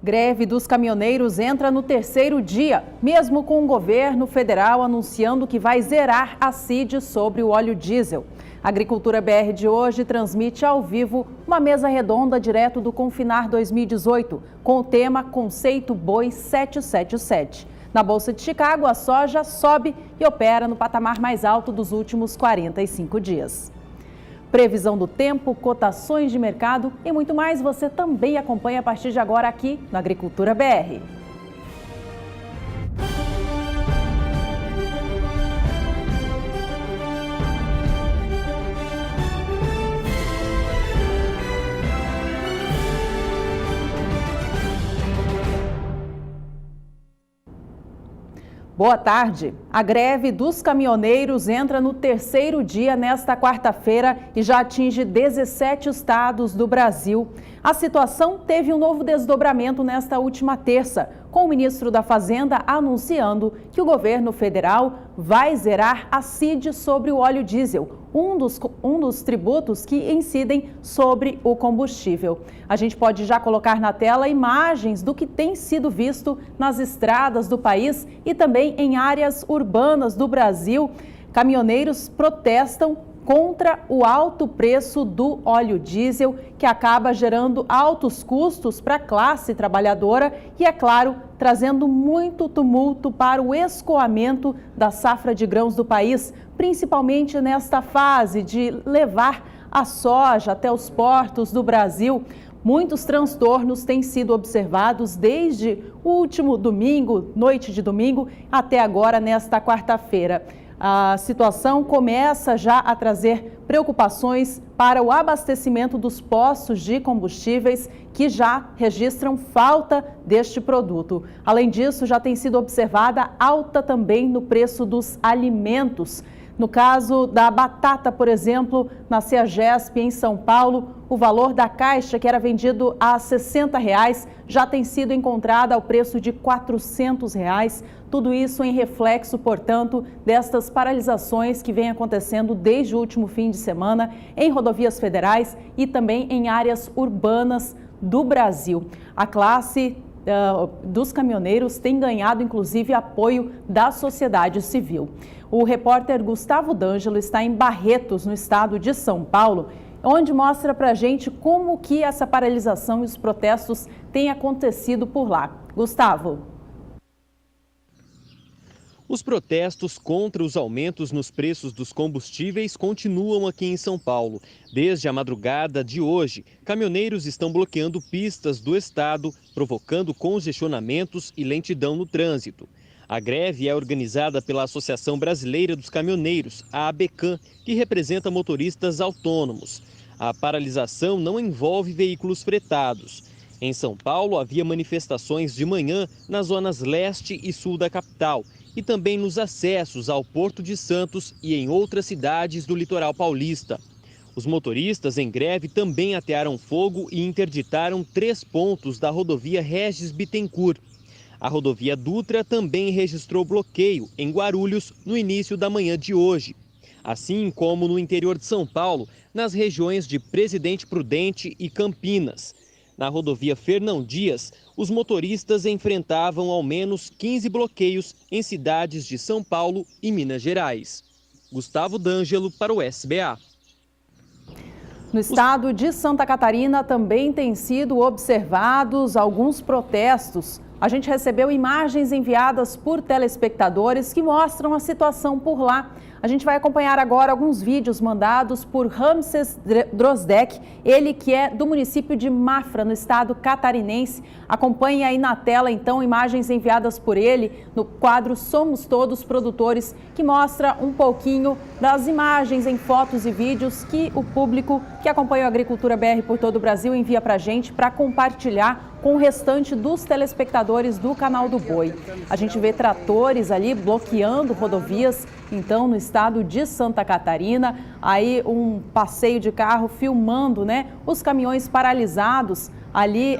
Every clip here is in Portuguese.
Greve dos caminhoneiros entra no terceiro dia, mesmo com o governo federal anunciando que vai zerar a CID sobre o óleo diesel. A Agricultura BR de hoje transmite ao vivo uma mesa redonda direto do Confinar 2018, com o tema Conceito Boi 777. Na Bolsa de Chicago, a soja sobe e opera no patamar mais alto dos últimos 45 dias. Previsão do tempo, cotações de mercado e muito mais você também acompanha a partir de agora aqui no Agricultura BR. Boa tarde. A greve dos caminhoneiros entra no terceiro dia nesta quarta-feira e já atinge 17 estados do Brasil. A situação teve um novo desdobramento nesta última terça, com o ministro da Fazenda anunciando que o governo federal vai zerar a CID sobre o óleo diesel, um dos tributos que incidem sobre o combustível. A gente pode já colocar na tela imagens do que tem sido visto nas estradas do país e também em áreas urbanas do Brasil. Caminhoneiros protestam contra o alto preço do óleo diesel, que acaba gerando altos custos para a classe trabalhadora e, é claro, trazendo muito tumulto para o escoamento da safra de grãos do país, principalmente nesta fase de levar a soja até os portos do Brasil. Muitos transtornos têm sido observados desde o último domingo, noite de domingo, até agora, nesta quarta-feira. A situação começa já a trazer preocupações para o abastecimento dos postos de combustíveis que já registram falta deste produto. Além disso, já tem sido observada alta também no preço dos alimentos. No caso da batata, por exemplo, na CEAGESP em São Paulo, o valor da caixa, que era vendido a R$ 60, já tem sido encontrada ao preço de R$ 400. Tudo isso em reflexo, portanto, destas paralisações que vêm acontecendo desde o último fim de semana em rodovias federais e também em áreas urbanas do Brasil. A classe dos caminhoneiros tem ganhado, inclusive, apoio da sociedade civil. O repórter Gustavo D'Angelo está em Barretos, no estado de São Paulo, onde mostra para a gente como que essa paralisação e os protestos têm acontecido por lá. Gustavo. Os protestos contra os aumentos nos preços dos combustíveis continuam aqui em São Paulo. Desde a madrugada de hoje, caminhoneiros estão bloqueando pistas do estado, provocando congestionamentos e lentidão no trânsito. A greve é organizada pela Associação Brasileira dos Caminhoneiros, a ABCAM, que representa motoristas autônomos. A paralisação não envolve veículos fretados. Em São Paulo, havia manifestações de manhã nas zonas leste e sul da capital e também nos acessos ao Porto de Santos e em outras cidades do litoral paulista. Os motoristas em greve também atearam fogo e interditaram 3 pontos da rodovia Regis Bittencourt. A rodovia Dutra também registrou bloqueio em Guarulhos no início da manhã de hoje. Assim como no interior de São Paulo, nas regiões de Presidente Prudente e Campinas. Na rodovia Fernão Dias, os motoristas enfrentavam ao menos 15 bloqueios em cidades de São Paulo e Minas Gerais. Gustavo D'Angelo para o SBA. No estado de Santa Catarina também têm sido observados alguns protestos. A gente recebeu imagens enviadas por telespectadores que mostram a situação por lá. A gente vai acompanhar agora alguns vídeos mandados por Ramses Drozdek, ele que é do município de Mafra, no estado catarinense. Acompanhe aí na tela, então, imagens enviadas por ele no quadro Somos Todos Produtores, que mostra um pouquinho das imagens em fotos e vídeos que o público que acompanha a Agricultura BR por todo o Brasil envia para a gente para compartilhar com o restante dos telespectadores do Canal do Boi. A gente vê tratores ali bloqueando rodovias, então, no estado de Santa Catarina, aí um passeio de carro filmando, né, os caminhões paralisados ali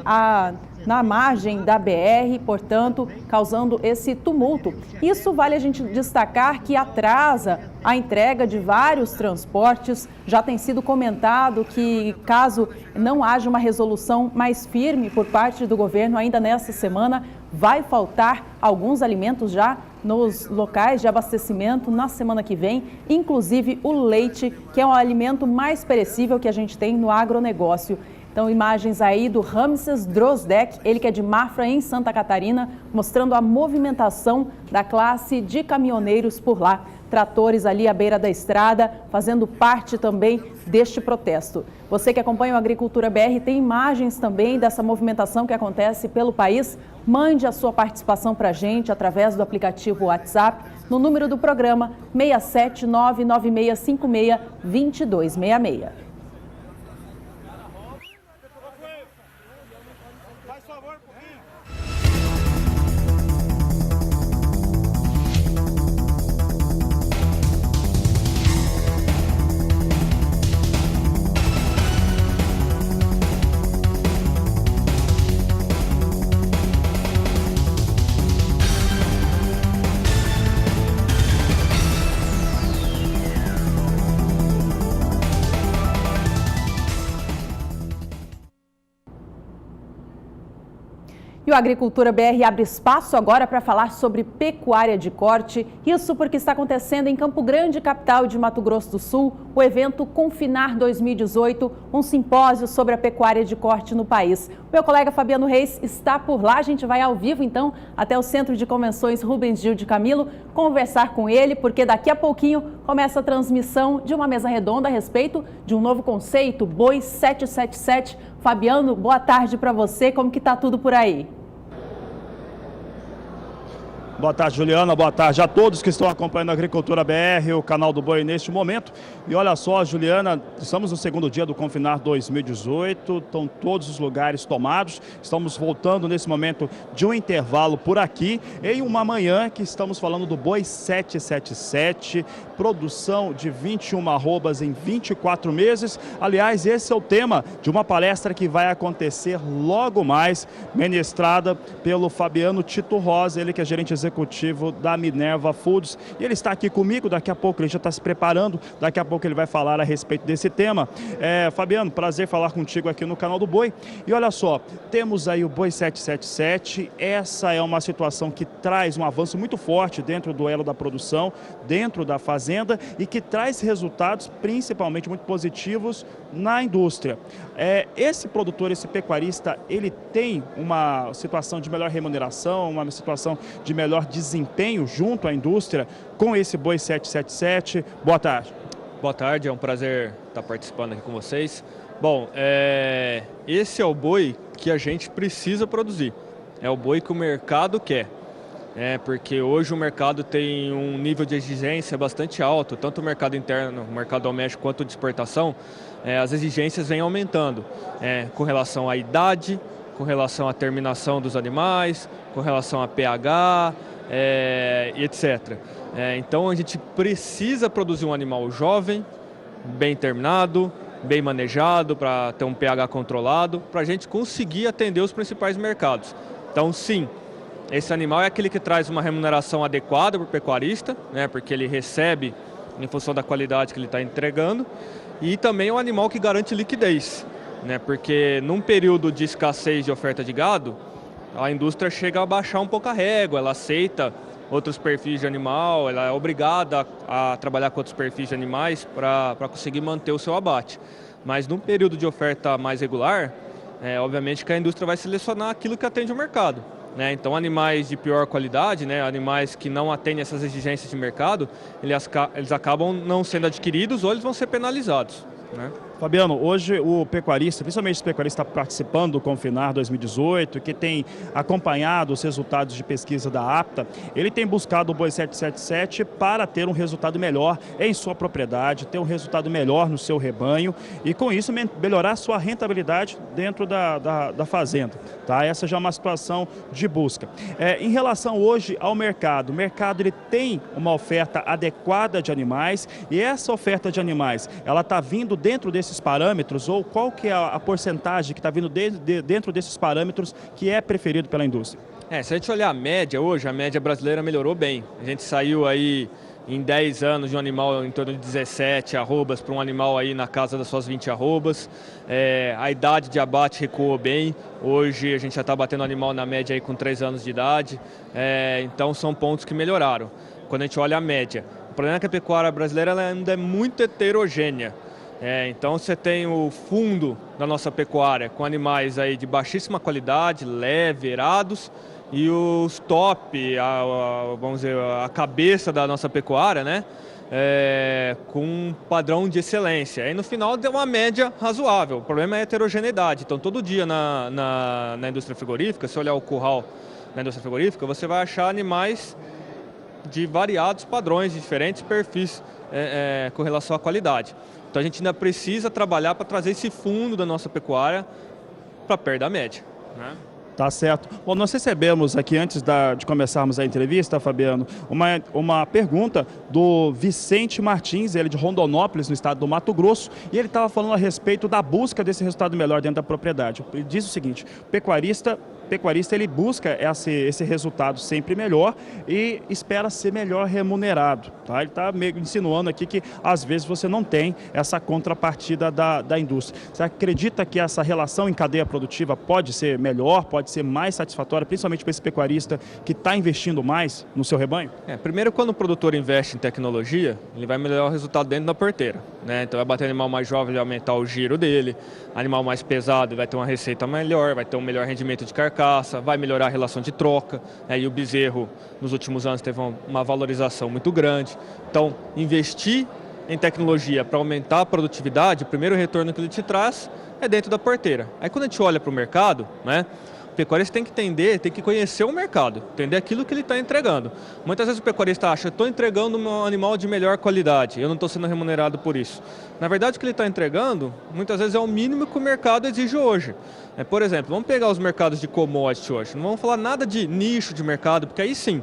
na margem da BR, portanto, causando esse tumulto. Isso vale a gente destacar que atrasa a entrega de vários transportes. Já tem sido comentado que, caso não haja uma resolução mais firme por parte do governo ainda nesta semana, vai faltar alguns alimentos já nos locais de abastecimento na semana que vem, inclusive o leite, que é o alimento mais perecível que a gente tem no agronegócio. Então, imagens aí do Ramses Drosdek, ele que é de Mafra, em Santa Catarina, mostrando a movimentação da classe de caminhoneiros por lá. Tratores ali à beira da estrada, fazendo parte também deste protesto. Você que acompanha o Agricultura BR tem imagens também dessa movimentação que acontece pelo país. Mande a sua participação para a gente através do aplicativo WhatsApp no número do programa 67996562266. E o Agricultura BR abre espaço agora para falar sobre pecuária de corte. Isso porque está acontecendo em Campo Grande, capital de Mato Grosso do Sul, o evento Confinar 2018, um simpósio sobre a pecuária de corte no país. Meu colega Fabiano Reis está por lá. A gente vai ao vivo, então, até o Centro de Convenções Rubens Gil de Camilo, conversar com ele, porque daqui a pouquinho começa a transmissão de uma mesa redonda a respeito de um novo conceito, Boi 777. Fabiano, boa tarde para você. Como que está tudo por aí? Boa tarde, Juliana. Boa tarde a todos que estão acompanhando a Agricultura BR, o canal do Boi neste momento. E olha só, Juliana, estamos no segundo dia do Confinar 2018, estão todos os lugares tomados. Estamos voltando nesse momento de um intervalo por aqui, em uma manhã que estamos falando do Boi 777, produção de 21 arrobas em 24 meses. Aliás, esse é o tema de uma palestra que vai acontecer logo mais, ministrada pelo Fabiano Tito Rosa, ele que é gerente executivo da Minerva Foods. E ele está aqui comigo, daqui a pouco ele já está se preparando, daqui a pouco ele vai falar a respeito desse tema. Fabiano, prazer falar contigo aqui no canal do Boi. E olha só, temos aí o Boi 777, essa é uma situação que traz um avanço muito forte dentro do elo da produção, dentro da fazenda e que traz resultados principalmente muito positivos na indústria. Esse produtor, esse pecuarista, ele tem uma situação de melhor remuneração, uma situação de melhor desempenho junto à indústria com esse Boi 777. Boa tarde. Boa tarde, é um prazer estar participando aqui com vocês. Bom, esse é o boi que a gente precisa produzir, é o boi que o mercado quer. Porque hoje o mercado tem um nível de exigência bastante alto, tanto o mercado interno, o mercado doméstico, quanto o de exportação, as exigências vêm aumentando com relação à idade, com relação à terminação dos animais, com relação a pH, e etc. Então a gente precisa produzir um animal jovem, bem terminado, bem manejado, para ter um pH controlado, para a gente conseguir atender os principais mercados. Então sim, esse animal é aquele que traz uma remuneração adequada para o pecuarista, porque ele recebe em função da qualidade que ele está entregando, e também é um animal que garante liquidez, porque num período de escassez de oferta de gado, a indústria chega a baixar um pouco a régua, ela aceita outros perfis de animal, ela é obrigada a trabalhar com outros perfis de animais para conseguir manter o seu abate. Mas num período de oferta mais regular, obviamente que a indústria vai selecionar aquilo que atende o mercado. Então animais de pior qualidade, animais que não atendem essas exigências de mercado, eles acabam não sendo adquiridos ou eles vão ser penalizados. Fabiano, hoje o pecuarista, principalmente o pecuarista que está participando do Confinar 2018, que tem acompanhado os resultados de pesquisa da APTA, ele tem buscado o Boi 777 para ter um resultado melhor em sua propriedade, ter um resultado melhor no seu rebanho e com isso melhorar a sua rentabilidade dentro da fazenda. Essa já é uma situação de busca. Em relação hoje ao mercado, o mercado ele tem uma oferta adequada de animais e essa oferta de animais, ela está vindo dentro desses desses parâmetros ou qual que é a porcentagem que está vindo dentro desses parâmetros que é preferido pela indústria? Se a gente olhar a média hoje, a média brasileira melhorou bem. A gente saiu aí em 10 anos de um animal em torno de 17 arrobas para um animal aí na casa das suas 20 arrobas. A idade de abate recuou bem. Hoje a gente já está batendo animal na média aí com 3 anos de idade. Então são pontos que melhoraram. Quando a gente olha a média. O problema é que a pecuária brasileira ela ainda é muito heterogênea. Então você tem o fundo da nossa pecuária com animais aí de baixíssima qualidade, leve, erados, e os top, vamos dizer, a cabeça da nossa pecuária, né? Com um padrão de excelência. Aí no final deu uma média razoável. O problema é a heterogeneidade. Então todo dia na indústria frigorífica, se olhar o curral na indústria frigorífica, você vai achar animais de variados padrões, de diferentes perfis com relação à qualidade. Então a gente ainda precisa trabalhar para trazer esse fundo da nossa pecuária para perto da média, né? Tá certo. Bom, nós recebemos aqui, antes de começarmos a entrevista, Fabiano, uma pergunta do Vicente Martins, ele de Rondonópolis, no estado do Mato Grosso, e ele estava falando a respeito da busca desse resultado melhor dentro da propriedade. Ele diz o seguinte: pecuarista ele busca esse resultado sempre melhor e espera ser melhor remunerado. Tá? Ele está meio insinuando aqui que às vezes você não tem essa contrapartida da indústria. Você acredita que essa relação em cadeia produtiva pode ser melhor, pode ser mais satisfatória, principalmente para esse pecuarista que está investindo mais no seu rebanho? Primeiro, quando o produtor investe em tecnologia, ele vai melhorar o resultado dentro da porteira, né? Então vai bater animal mais jovem, vai aumentar o giro dele, animal mais pesado vai ter uma receita melhor, vai ter um melhor rendimento de carcaça, vai melhorar a relação de troca, e o bezerro nos últimos anos teve uma valorização muito grande. Então, investir em tecnologia para aumentar a produtividade, o primeiro retorno que ele te traz é dentro da porteira. Aí quando a gente olha para o mercado, né, o pecuarista tem que entender, tem que conhecer o mercado, entender aquilo que ele está entregando. Muitas vezes o pecuarista acha: eu estou entregando um animal de melhor qualidade, eu não estou sendo remunerado por isso. Na verdade, o que ele está entregando, muitas vezes é o mínimo que o mercado exige hoje. Por exemplo, vamos pegar os mercados de commodity hoje, não vamos falar nada de nicho de mercado, porque aí sim,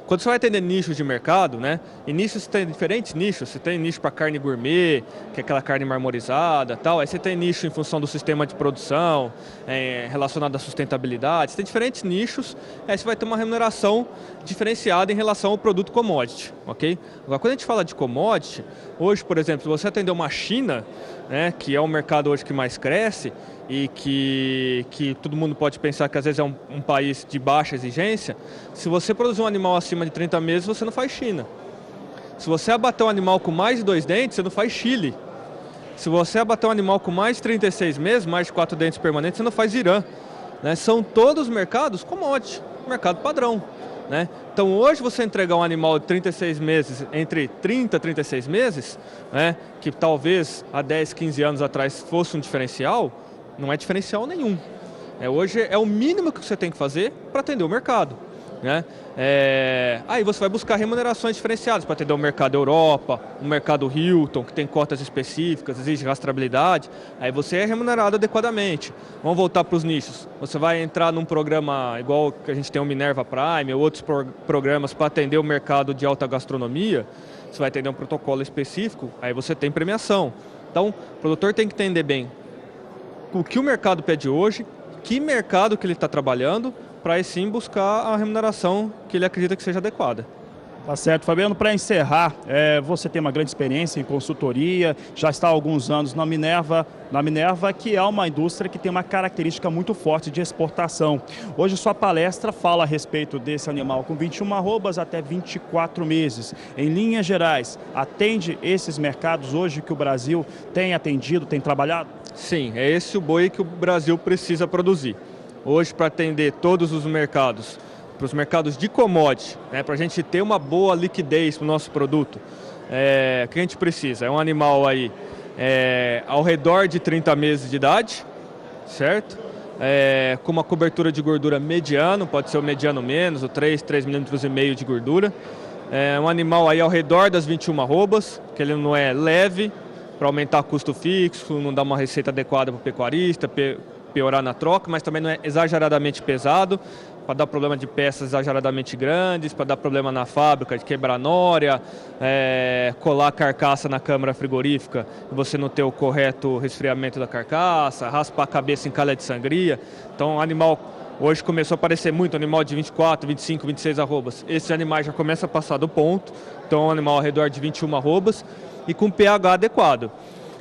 quando você vai atender nichos de mercado, né? E nichos, você tem diferentes nichos. Você tem nicho para carne gourmet, que é aquela carne marmorizada, tal. Aí você tem nicho em função do sistema de produção, relacionado à sustentabilidade. Você tem diferentes nichos. Aí você vai ter uma remuneração diferenciada em relação ao produto commodity, ok? Agora, quando a gente fala de commodity, hoje, por exemplo, se você atender uma China, né, que é o mercado hoje que mais cresce, e que todo mundo pode pensar que às vezes é um país de baixa exigência, se você produzir um animal acima de 30 meses, você não faz China. Se você abater um animal com mais de 2 dentes, você não faz Chile. Se você abater um animal com mais de 36 meses, mais de 4 dentes permanentes, você não faz Irã. Né? São todos mercados commodity, mercado padrão. Né? Então hoje você entregar um animal de 36 meses, entre 30 e 36 meses, né, que talvez há 10, 15 anos atrás fosse um diferencial, não é diferencial nenhum. Hoje é o mínimo que você tem que fazer para atender o mercado. Né? Aí você vai buscar remunerações diferenciadas para atender o mercado Europa, o mercado Hilton, que tem cotas específicas, exige rastreabilidade. Aí você é remunerado adequadamente. Vamos voltar para os nichos. Você vai entrar num programa igual que a gente tem o Minerva Prime ou outros programas para atender o mercado de alta gastronomia. Você vai atender um protocolo específico, aí você tem premiação. Então, o produtor tem que entender bem o que o mercado pede hoje, que mercado que ele está trabalhando, para aí sim buscar a remuneração que ele acredita que seja adequada. Tá certo, Fabiano. Para encerrar, você tem uma grande experiência em consultoria, já está há alguns anos na Minerva, que é uma indústria que tem uma característica muito forte de exportação. Hoje sua palestra fala a respeito desse animal com 21 arrobas até 24 meses. Em linhas gerais, atende esses mercados hoje que o Brasil tem atendido, tem trabalhado? Sim, é esse o boi que o Brasil precisa produzir. Hoje, para atender todos os mercados, para os mercados de commodity, né, para a gente ter uma boa liquidez para o nosso produto, o que a gente precisa? É um animal aí ao redor de 30 meses de idade, certo? Com uma cobertura de gordura mediano, pode ser o mediano menos, o 3,5 mm de gordura. Um animal aí ao redor das 21 arrobas, que ele não é leve, para aumentar custo fixo, não dar uma receita adequada para o pecuarista, piorar na troca, mas também não é exageradamente pesado, para dar problema de peças exageradamente grandes, para dar problema na fábrica, de quebrar nória, colar a carcaça na câmara frigorífica e você não ter o correto resfriamento da carcaça, raspar a cabeça em calha de sangria. Então, o animal hoje começou a aparecer muito animal de 24, 25, 26 arrobas. Esses animais já começam a passar do ponto, então é um animal ao redor de 21 arrobas e com pH adequado,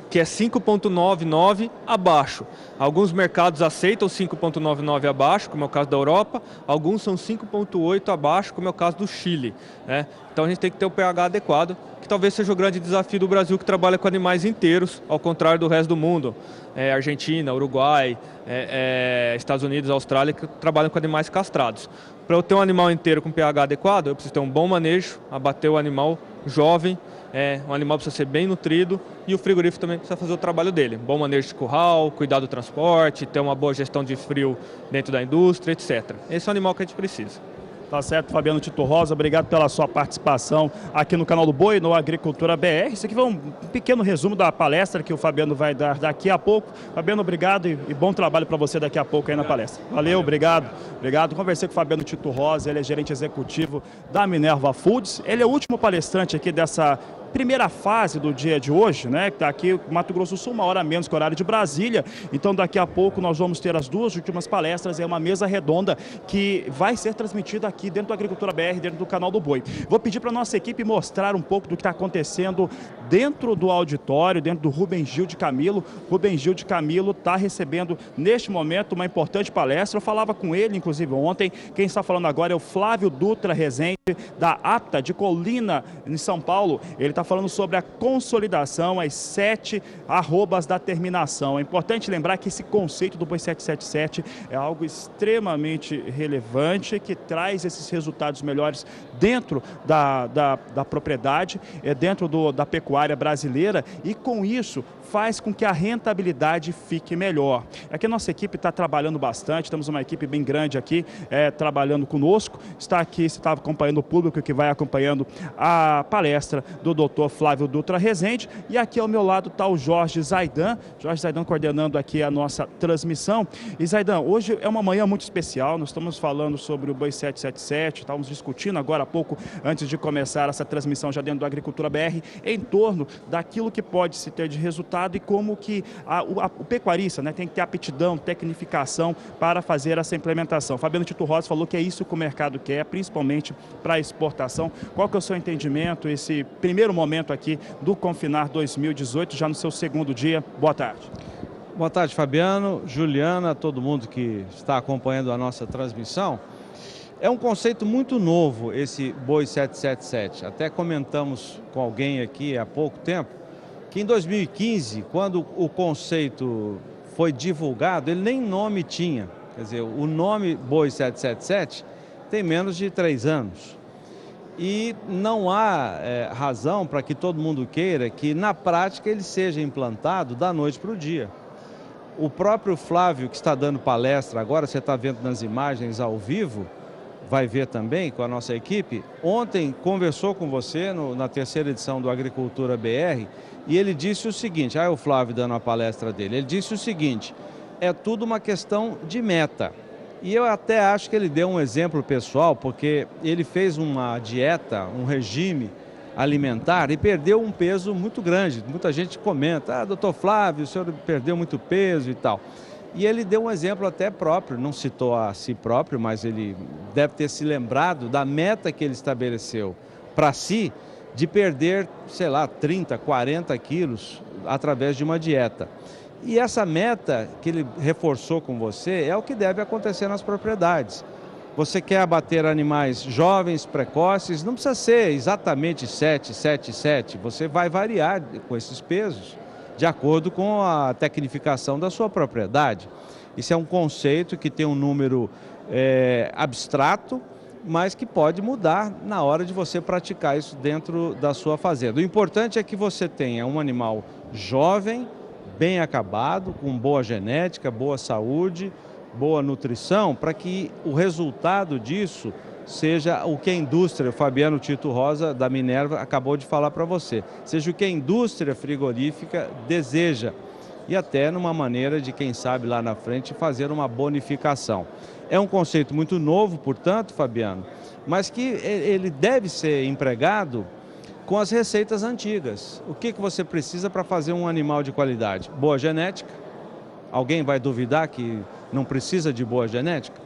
que é 5,99 abaixo. Alguns mercados aceitam 5,99 abaixo, como é o caso da Europa, alguns são 5,8 abaixo, como é o caso do Chile, né? Então a gente tem que ter o pH adequado, que talvez seja o grande desafio do Brasil, que trabalha com animais inteiros, ao contrário do resto do mundo. Argentina, Uruguai, Estados Unidos, Austrália, que trabalham com animais castrados. Para eu ter um animal inteiro com pH adequado, eu preciso ter um bom manejo, abater o animal jovem, um animal precisa ser bem nutrido e o frigorífico também precisa fazer o trabalho dele. Bom manejo de curral, cuidar do transporte, ter uma boa gestão de frio dentro da indústria, etc. Esse é o animal que a gente precisa. Tá certo, Fabiano Tito Rosa, obrigado pela sua participação aqui no canal do Boi, no Agricultura BR. Isso aqui foi um pequeno resumo da palestra que o Fabiano vai dar daqui a pouco. Fabiano, obrigado e bom trabalho para você daqui a pouco aí na palestra. Valeu, obrigado. Conversei com o Fabiano Tito Rosa, ele é gerente executivo da Minerva Foods. Ele é o último palestrante aqui dessa primeira fase do dia de hoje, né, que está aqui no Mato Grosso do Sul, 1 hora a menos que o horário de Brasília. Então daqui a pouco nós vamos ter as 2 últimas palestras, é uma mesa redonda que vai ser transmitida aqui dentro do Agricultura BR, dentro do canal do Boi. Vou pedir para a nossa equipe mostrar um pouco do que está acontecendo dentro do auditório, dentro do Rubem Gil de Camilo. Rubem Gil de Camilo está recebendo neste momento uma importante palestra. Eu falava com ele, inclusive ontem. Quem está falando agora é o Flávio Dutra Rezende, da APTA de Colina, em São Paulo. Ele está falando sobre a consolidação, as 7 arrobas da terminação. É importante lembrar que esse conceito do Boi 777 é algo extremamente relevante, que traz esses resultados melhores dentro da propriedade, dentro da pecuária brasileira, e com isso faz com que a rentabilidade fique melhor. Aqui a nossa equipe está trabalhando bastante, temos uma equipe bem grande aqui trabalhando conosco. Está aqui, você está acompanhando o público que vai acompanhando a palestra do Dr. Flávio Dutra Rezende, e aqui ao meu lado está o Jorge Zaidan coordenando aqui a nossa transmissão. E Zaidan, hoje é uma manhã muito especial, nós estamos falando sobre o Boi 777, estávamos discutindo agora há pouco, antes de começar essa transmissão já dentro do Agricultura BR, em torno daquilo que pode se ter de resultado e como que o pecuarista, né, tem que ter aptidão, tecnificação para fazer essa implementação. Fabiano Tito Rosa falou que é isso que o mercado quer, principalmente para a exportação. Qual que é o seu entendimento, esse primeiro momento aqui do Confinar 2018, já no seu segundo dia? Boa tarde. Boa tarde, Fabiano, Juliana, todo mundo que está acompanhando a nossa transmissão. É um conceito muito novo esse Boi 777. Até comentamos com alguém aqui há pouco tempo que em 2015, quando o conceito foi divulgado, ele nem nome tinha. Quer dizer, o nome Boi 777 tem menos de 3 anos. E não há razão para que todo mundo queira que, na prática, ele seja implantado da noite para o dia. O próprio Flávio, que está dando palestra agora, você está vendo nas imagens ao vivo, vai ver também com a nossa equipe, ontem conversou com você na terceira edição do Agricultura BR, e ele disse o seguinte, o Flávio dando a palestra dele, ele disse o seguinte, é tudo uma questão de meta. E eu até acho que ele deu um exemplo pessoal, porque ele fez uma dieta, um regime alimentar e perdeu um peso muito grande. Muita gente comenta, doutor Flávio, o senhor perdeu muito peso e tal. E ele deu um exemplo até próprio, não citou a si próprio, mas ele deve ter se lembrado da meta que ele estabeleceu para si, de perder, sei lá, 30, 40 quilos através de uma dieta. E essa meta que ele reforçou com você é o que deve acontecer nas propriedades. Você quer abater animais jovens, precoces, não precisa ser exatamente 7, 7, 7. Você vai variar com esses pesos, de acordo com a tecnificação da sua propriedade. Isso é um conceito que tem um número abstrato, mas que pode mudar na hora de você praticar isso dentro da sua fazenda. O importante é que você tenha um animal jovem, bem acabado, com boa genética, boa saúde, boa nutrição, para que o resultado disso seja o que a indústria, o Fabiano Tito Rosa da Minerva acabou de falar para você, seja o que a indústria frigorífica deseja, e até numa maneira de, quem sabe, lá na frente fazer uma bonificação. É um conceito muito novo, portanto, Fabiano, mas que ele deve ser empregado com as receitas antigas. O que você precisa para fazer um animal de qualidade? Boa genética. Alguém vai duvidar que não precisa de boa genética?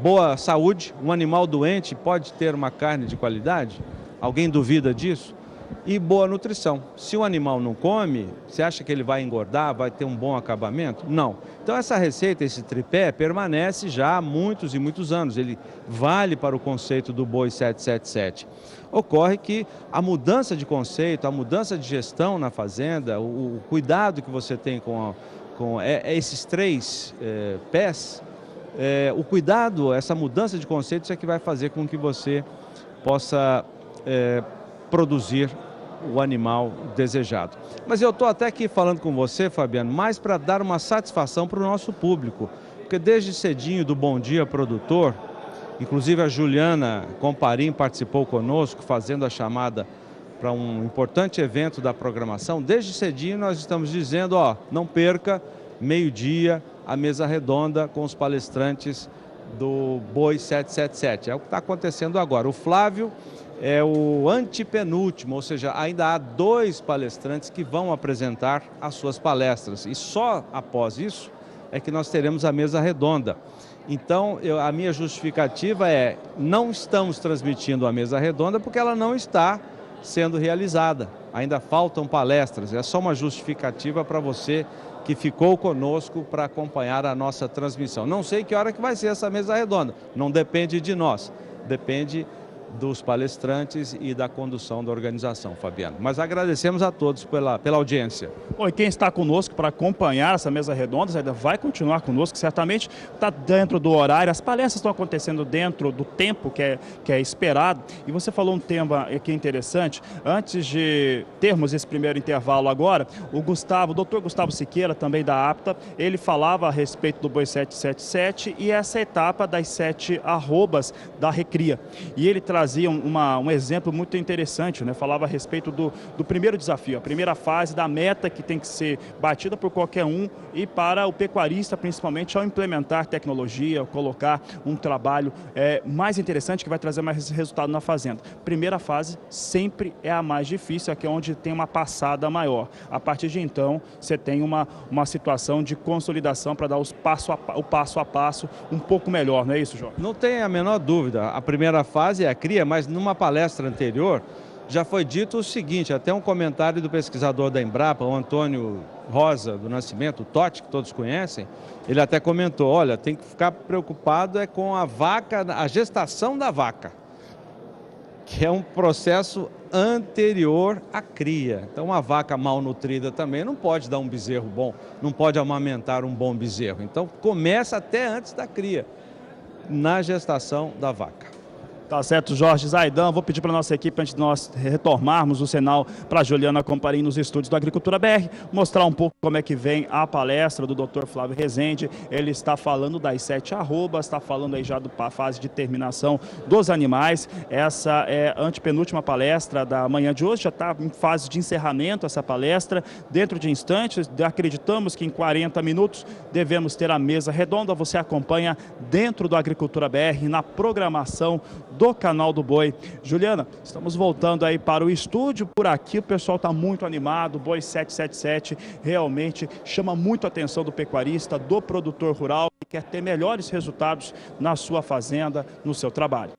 Boa saúde. Um animal doente pode ter uma carne de qualidade? Alguém duvida disso? E boa nutrição. Se o animal não come, você acha que ele vai engordar, vai ter um bom acabamento? Não. Então essa receita, esse tripé, permanece já há muitos e muitos anos. Ele vale para o conceito do boi 777. Ocorre que a mudança de conceito, a mudança de gestão na fazenda, o cuidado que você tem com esses três pés, o cuidado, essa mudança de conceitos é que vai fazer com que você possa produzir o animal desejado. Mas eu estou até aqui falando com você, Fabiano, mais para dar uma satisfação para o nosso público, porque desde cedinho do Bom Dia Produtor, inclusive a Juliana Comparim participou conosco, fazendo a chamada para um importante evento da programação. Desde cedinho nós estamos dizendo, ó, não perca, meio-dia, a mesa redonda com os palestrantes do Boi 777. É o que está acontecendo agora. O Flávio é o antepenúltimo, ou seja, ainda há 2 palestrantes que vão apresentar as suas palestras. E só após isso é que nós teremos a mesa redonda. Então, a minha justificativa é, não estamos transmitindo a mesa redonda porque ela não está sendo realizada. Ainda faltam palestras, é só uma justificativa para você que ficou conosco para acompanhar a nossa transmissão. Não sei que hora que vai ser essa mesa redonda, não depende de nós, depende dos palestrantes e da condução da organização, Fabiano. Mas agradecemos a todos pela audiência. Bom, e quem está conosco para acompanhar essa mesa redonda ainda vai continuar conosco, certamente está dentro do horário, as palestras estão acontecendo dentro do tempo que é esperado. E você falou um tema aqui interessante, antes de termos esse primeiro intervalo agora, o Dr. Gustavo Siqueira, também da APTA, ele falava a respeito do Boi 777 e essa etapa das 7 arrobas da recria. E ele trazia um exemplo muito interessante, né? Falava a respeito do primeiro desafio, a primeira fase da meta que tem que ser batida por qualquer um e para o pecuarista, principalmente, ao implementar tecnologia, colocar um trabalho mais interessante que vai trazer mais resultado na fazenda. Primeira fase sempre é a mais difícil, aqui é onde tem uma passada maior. A partir de então, você tem uma situação de consolidação para dar o passo a passo um pouco melhor, não é isso, Jorge? Não tem a menor dúvida. A primeira fase é a cria, mas numa palestra anterior já foi dito o seguinte, até um comentário do pesquisador da Embrapa, o Antônio Rosa do Nascimento, o Totti, que todos conhecem, ele até comentou, olha, tem que ficar preocupado com a vaca, a gestação da vaca, que é um processo anterior à cria. Então, uma vaca mal nutrida também não pode dar um bezerro bom, não pode amamentar um bom bezerro. Então, começa até antes da cria, na gestação da vaca. Tá certo, Jorge Zaidan. Vou pedir para a nossa equipe, antes de nós retomarmos o sinal, para a Juliana Comparim nos estúdios do Agricultura BR, mostrar um pouco como é que vem a palestra do Dr. Flávio Rezende. Ele está falando das 7 arrobas, está falando aí já da fase de terminação dos animais. Essa é a antepenúltima palestra da manhã de hoje, já está em fase de encerramento essa palestra. Dentro de instantes, acreditamos que em 40 minutos devemos ter a mesa redonda. Você acompanha dentro do Agricultura BR, na programação do Canal do Boi. Juliana, estamos voltando aí para o estúdio. Por aqui o pessoal está muito animado. O Boi 777 realmente chama muito a atenção do pecuarista, do produtor rural que quer ter melhores resultados na sua fazenda, no seu trabalho.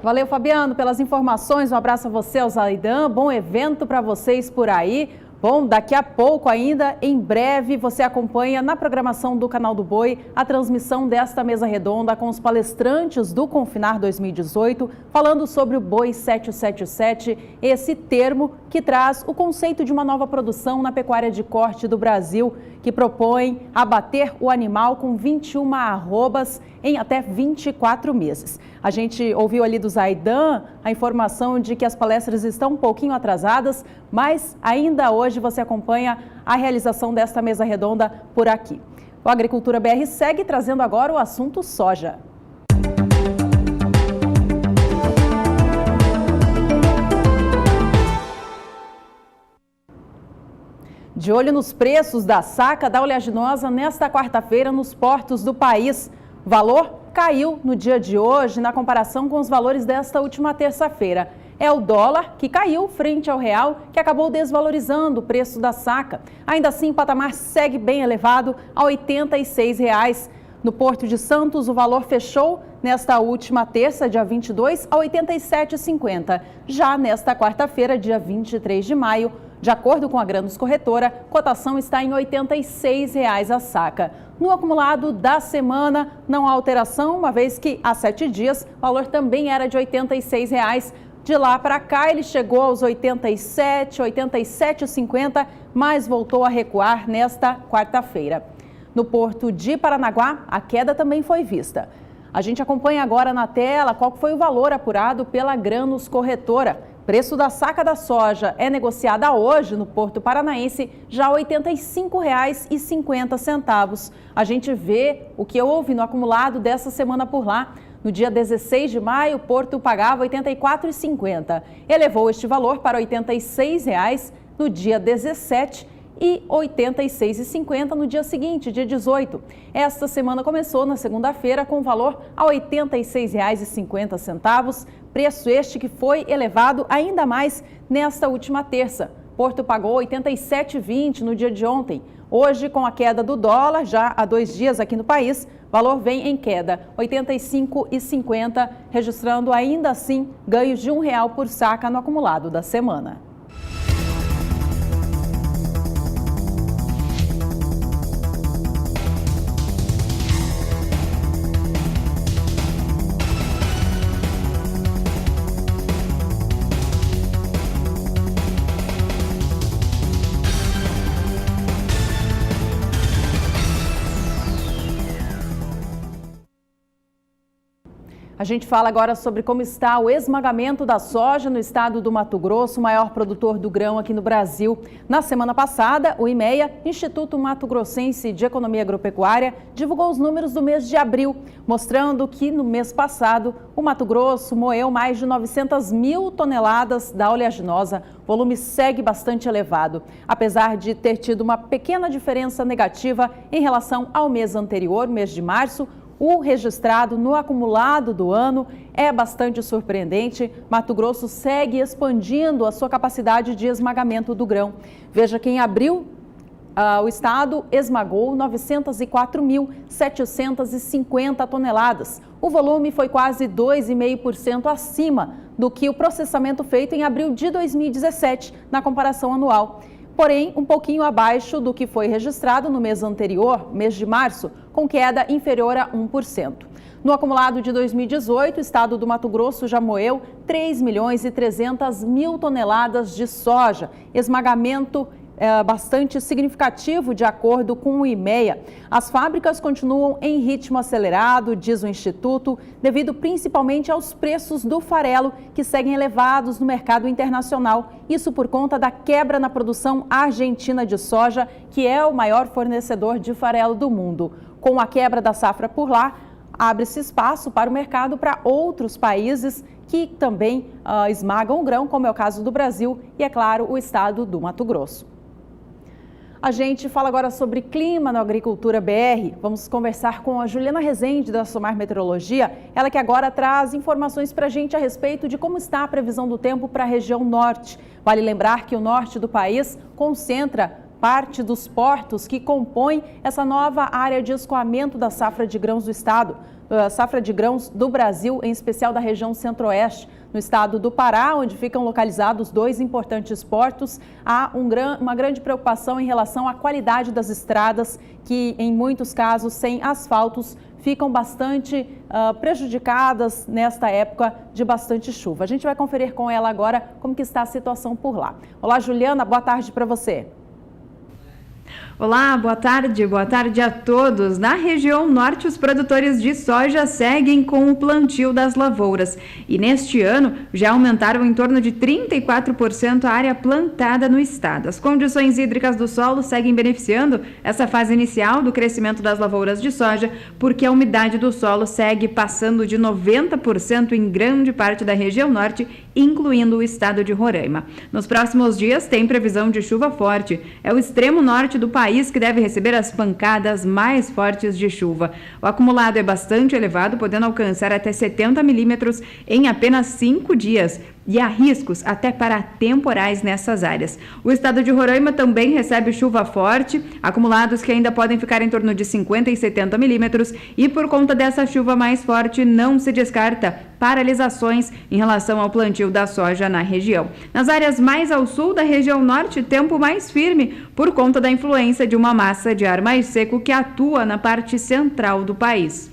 Valeu, Fabiano, pelas informações. Um abraço a você, ao Zaidan. Bom evento para vocês por aí. Bom, daqui a pouco ainda, em breve, você acompanha na programação do Canal do Boi a transmissão desta mesa redonda com os palestrantes do Confinar 2018, falando sobre o Boi 777, esse termo que traz o conceito de uma nova produção na pecuária de corte do Brasil, que propõe abater o animal com 21 arrobas em até 24 meses. A gente ouviu ali do Zaidan a informação de que as palestras estão um pouquinho atrasadas, mas ainda hoje você acompanha a realização desta mesa redonda por aqui. O Agricultura BR segue trazendo agora o assunto soja. De olho nos preços da saca da oleaginosa nesta quarta-feira nos portos do país. O valor caiu no dia de hoje na comparação com os valores desta última terça-feira. É o dólar que caiu frente ao real, que acabou desvalorizando o preço da saca. Ainda assim, o patamar segue bem elevado a R$ 86. No Porto de Santos, o valor fechou nesta última terça, dia 22, a R$ 87,50. Já nesta quarta-feira, dia 23 de maio, de acordo com a Granos Corretora, a cotação está em R$ 86 a saca. No acumulado da semana, não há alteração, uma vez que há 7 dias o valor também era de R$ 86. De lá para cá, ele chegou aos 87, 87,50, mas voltou a recuar nesta quarta-feira. No Porto de Paranaguá, a queda também foi vista. A gente acompanha agora na tela qual foi o valor apurado pela Granos Corretora. O preço da saca da soja é negociada hoje no Porto Paranaense já R$ 85,50. A gente vê o que houve no acumulado dessa semana por lá. No dia 16 de maio, o Porto pagava R$ 84,50. Elevou este valor para R$ 86 no dia 17 e R$ 86,50 no dia seguinte, dia 18. Esta semana começou na segunda-feira com valor a R$ 86,50, preço este que foi elevado ainda mais nesta última terça. Porto pagou R$ 87,20 no dia de ontem. Hoje, com a queda do dólar, já há 2 dias aqui no país, o valor vem em queda, R$ 85,50, registrando ainda assim ganhos de R$ 1 por saca no acumulado da semana. A gente fala agora sobre como está o esmagamento da soja no estado do Mato Grosso, o maior produtor do grão aqui no Brasil. Na semana passada, o IMEA, Instituto Mato Grossense de Economia Agropecuária, divulgou os números do mês de abril, mostrando que no mês passado o Mato Grosso moeu mais de 900 mil toneladas da oleaginosa. O volume segue bastante elevado, apesar de ter tido uma pequena diferença negativa em relação ao mês anterior, mês de março. O registrado no acumulado do ano é bastante surpreendente. Mato Grosso segue expandindo a sua capacidade de esmagamento do grão. Veja que em abril o estado esmagou 904.750 toneladas. O volume foi quase 2,5% acima do que o processamento feito em abril de 2017, na comparação anual. Porém, um pouquinho abaixo do que foi registrado no mês anterior, mês de março, com queda inferior a 1%. No acumulado de 2018, o estado do Mato Grosso já moeu 3.300.000 toneladas de soja, esmagamento bastante significativo de acordo com o IMEA. As fábricas continuam em ritmo acelerado, diz o Instituto, devido principalmente aos preços do farelo, que seguem elevados no mercado internacional. Isso por conta da quebra na produção argentina de soja, que é o maior fornecedor de farelo do mundo. Com a quebra da safra por lá, abre-se espaço para o mercado para outros países que também esmagam o grão, como é o caso do Brasil e, é claro, o estado do Mato Grosso. A gente fala agora sobre clima na Agricultura BR. Vamos conversar com a Juliana Rezende, da Somar Meteorologia. Ela que agora traz informações para a gente a respeito de como está a previsão do tempo para a região norte. Vale lembrar que o norte do país concentra parte dos portos que compõem essa nova área de escoamento da safra de grãos do estado, safra de grãos do Brasil, em especial da região centro-oeste. No estado do Pará, onde ficam localizados 2 importantes portos, há uma grande preocupação em relação à qualidade das estradas, que em muitos casos, sem asfaltos, ficam bastante prejudicadas nesta época de bastante chuva. A gente vai conferir com ela agora como que está a situação por lá. Olá, Juliana, boa tarde para você. Olá, boa tarde a todos. Na região norte, os produtores de soja seguem com o plantio das lavouras e neste ano já aumentaram em torno de 34% a área plantada no estado. As condições hídricas do solo seguem beneficiando essa fase inicial do crescimento das lavouras de soja, porque a umidade do solo segue passando de 90% em grande parte da região norte, incluindo o estado de Roraima. Nos próximos dias tem previsão de chuva forte. É o extremo norte do país que deve receber as pancadas mais fortes de chuva. O acumulado é bastante elevado, podendo alcançar até 70 milímetros em apenas 5 dias. E há riscos até para temporais nessas áreas. O estado de Roraima também recebe chuva forte, acumulados que ainda podem ficar em torno de 50 e 70 milímetros, e por conta dessa chuva mais forte não se descarta paralisações em relação ao plantio da soja na região. Nas áreas mais ao sul da região norte, tempo mais firme por conta da influência de uma massa de ar mais seco que atua na parte central do país.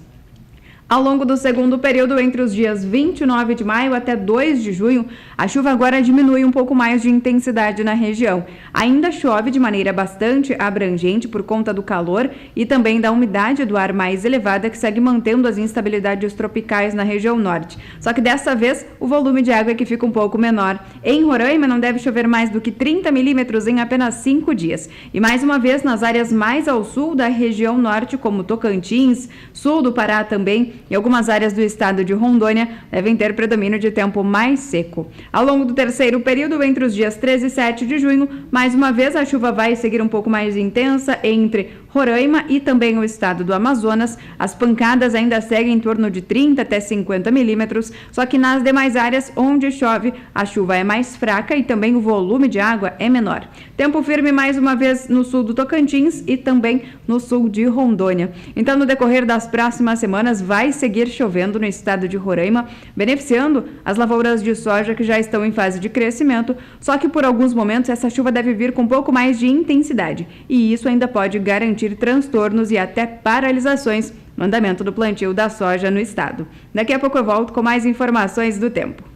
Ao longo do segundo período, entre os dias 29 de maio até 2 de junho, a chuva agora diminui um pouco mais de intensidade na região. Ainda chove de maneira bastante abrangente por conta do calor e também da umidade do ar mais elevada, que segue mantendo as instabilidades tropicais na região norte. Só que dessa vez, o volume de água é que fica um pouco menor. Em Roraima, não deve chover mais do que 30 milímetros em apenas 5 dias. E mais uma vez, nas áreas mais ao sul da região norte, como Tocantins, sul do Pará também, e algumas áreas do estado de Rondônia devem ter predomínio de tempo mais seco. Ao longo do terceiro período, entre os dias 13 e 7 de junho, mais uma vez a chuva vai seguir um pouco mais intensa entre Roraima e também o estado do Amazonas. As pancadas ainda seguem em torno de 30 até 50 milímetros, só que nas demais áreas onde chove, a chuva é mais fraca e também o volume de água é menor. Tempo firme mais uma vez no sul do Tocantins e também no sul de Rondônia. Então, no decorrer das próximas semanas, vai seguir chovendo no estado de Roraima, beneficiando as lavouras de soja que já estão em fase de crescimento, só que por alguns momentos essa chuva deve vir com um pouco mais de intensidade, e isso ainda pode garantir transtornos e até paralisações no andamento do plantio da soja no estado. Daqui a pouco eu volto com mais informações do tempo.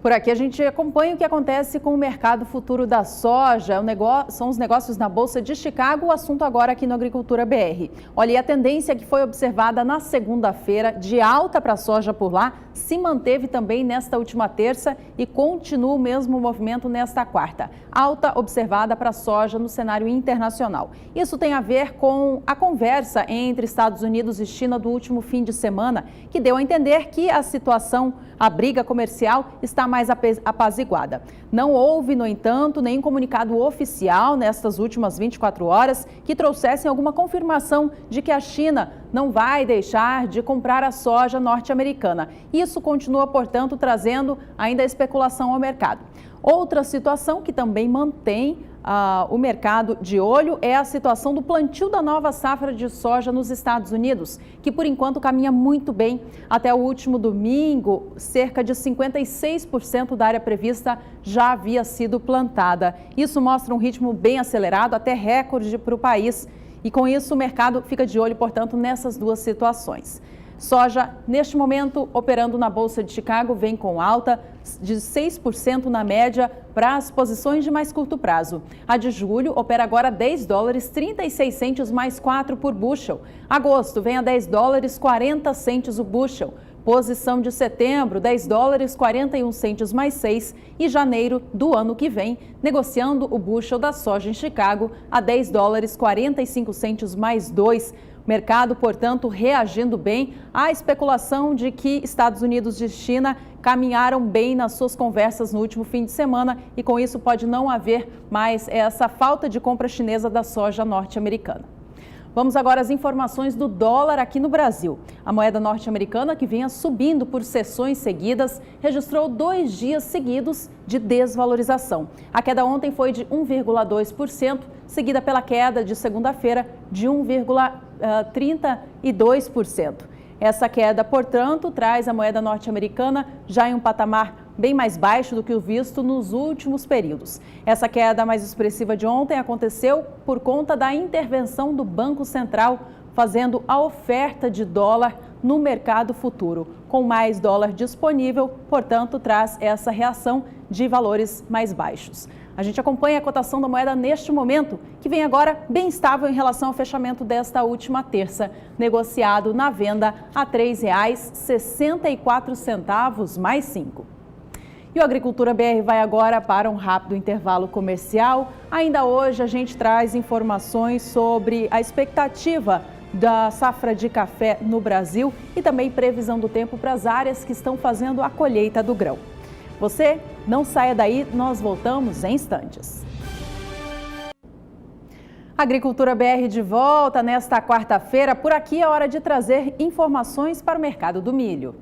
Por aqui a gente acompanha o que acontece com o mercado futuro da soja, são os negócios na Bolsa de Chicago, o assunto agora aqui no Agricultura BR. Olha, e a tendência que foi observada na segunda-feira de alta para a soja por lá se manteve também nesta última terça e continua o mesmo movimento nesta quarta. Alta observada para a soja no cenário internacional. Isso tem a ver com a conversa entre Estados Unidos e China do último fim de semana, que deu a entender que a briga comercial está mais apaziguada. Não houve, no entanto, nenhum comunicado oficial nestas últimas 24 horas que trouxessem alguma confirmação de que a China não vai deixar de comprar a soja norte-americana. Isso continua, portanto, trazendo ainda especulação ao mercado. Outra situação que também mantém o mercado de olho é a situação do plantio da nova safra de soja nos Estados Unidos, que por enquanto caminha muito bem. Até o último domingo, cerca de 56% da área prevista já havia sido plantada. Isso mostra um ritmo bem acelerado, até recorde para o país. E com isso o mercado fica de olho, portanto, nessas duas situações. Soja, neste momento, operando na Bolsa de Chicago, vem com alta de 6% na média para as posições de mais curto prazo. A de julho opera agora $10,36 mais 4 por bushel. Agosto vem a $10,40 o bushel. Posição de setembro, $10,41 mais 6. E janeiro do ano que vem, negociando o bushel da soja em Chicago a $10,45 mais 2. Mercado, portanto, reagindo bem à especulação de que Estados Unidos e China caminharam bem nas suas conversas no último fim de semana e com isso pode não haver mais essa falta de compra chinesa da soja norte-americana. Vamos agora às informações do dólar aqui no Brasil. A moeda norte-americana, que vinha subindo por sessões seguidas, registrou 2 dias seguidos de desvalorização. A queda ontem foi de 1,2%, seguida pela queda de segunda-feira de 1,32%. Essa queda, portanto, traz a moeda norte-americana já em um patamar bem mais baixo do que o visto nos últimos períodos. Essa queda mais expressiva de ontem aconteceu por conta da intervenção do Banco Central, fazendo a oferta de dólar no mercado futuro. Com mais dólar disponível, portanto, traz essa reação de valores mais baixos. A gente acompanha a cotação da moeda neste momento, que vem agora bem estável em relação ao fechamento desta última terça, negociado na venda a R$ 3,64 mais 5. E o Agricultura BR vai agora para um rápido intervalo comercial. Ainda hoje a gente traz informações sobre a expectativa da safra de café no Brasil e também previsão do tempo para as áreas que estão fazendo a colheita do grão. Você não saia daí, nós voltamos em instantes. Agricultura BR de volta nesta quarta-feira. Por aqui é hora de trazer informações para o mercado do milho.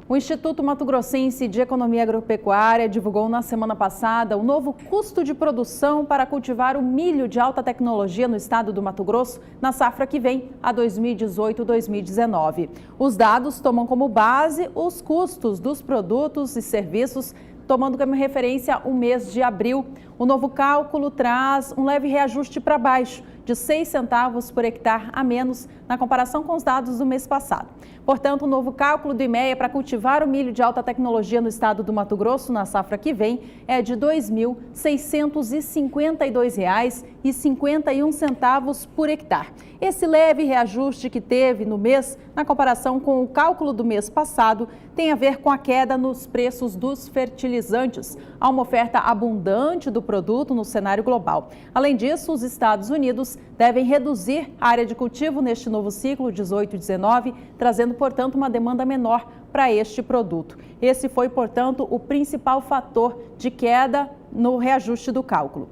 O Instituto Mato Grossense de Economia Agropecuária divulgou na semana passada o novo custo de produção para cultivar o milho de alta tecnologia no estado do Mato Grosso na safra que vem, a 2018-2019. Os dados tomam como base os custos dos produtos e serviços, tomando como referência o mês de abril. O novo cálculo traz um leve reajuste para baixo, de 6 centavos por hectare a menos na comparação com os dados do mês passado. Portanto, o novo cálculo do IMEA para cultivar o milho de alta tecnologia no estado do Mato Grosso na safra que vem é de R$ 2.652,51 por hectare. Esse leve reajuste que teve no mês, na comparação com o cálculo do mês passado, tem a ver com a queda nos preços dos fertilizantes. Há uma oferta abundante do produto no cenário global. Além disso, os Estados Unidos devem reduzir a área de cultivo neste novo ciclo 18-19, trazendo, portanto, uma demanda menor para este produto. Esse foi, portanto, o principal fator de queda no reajuste do cálculo.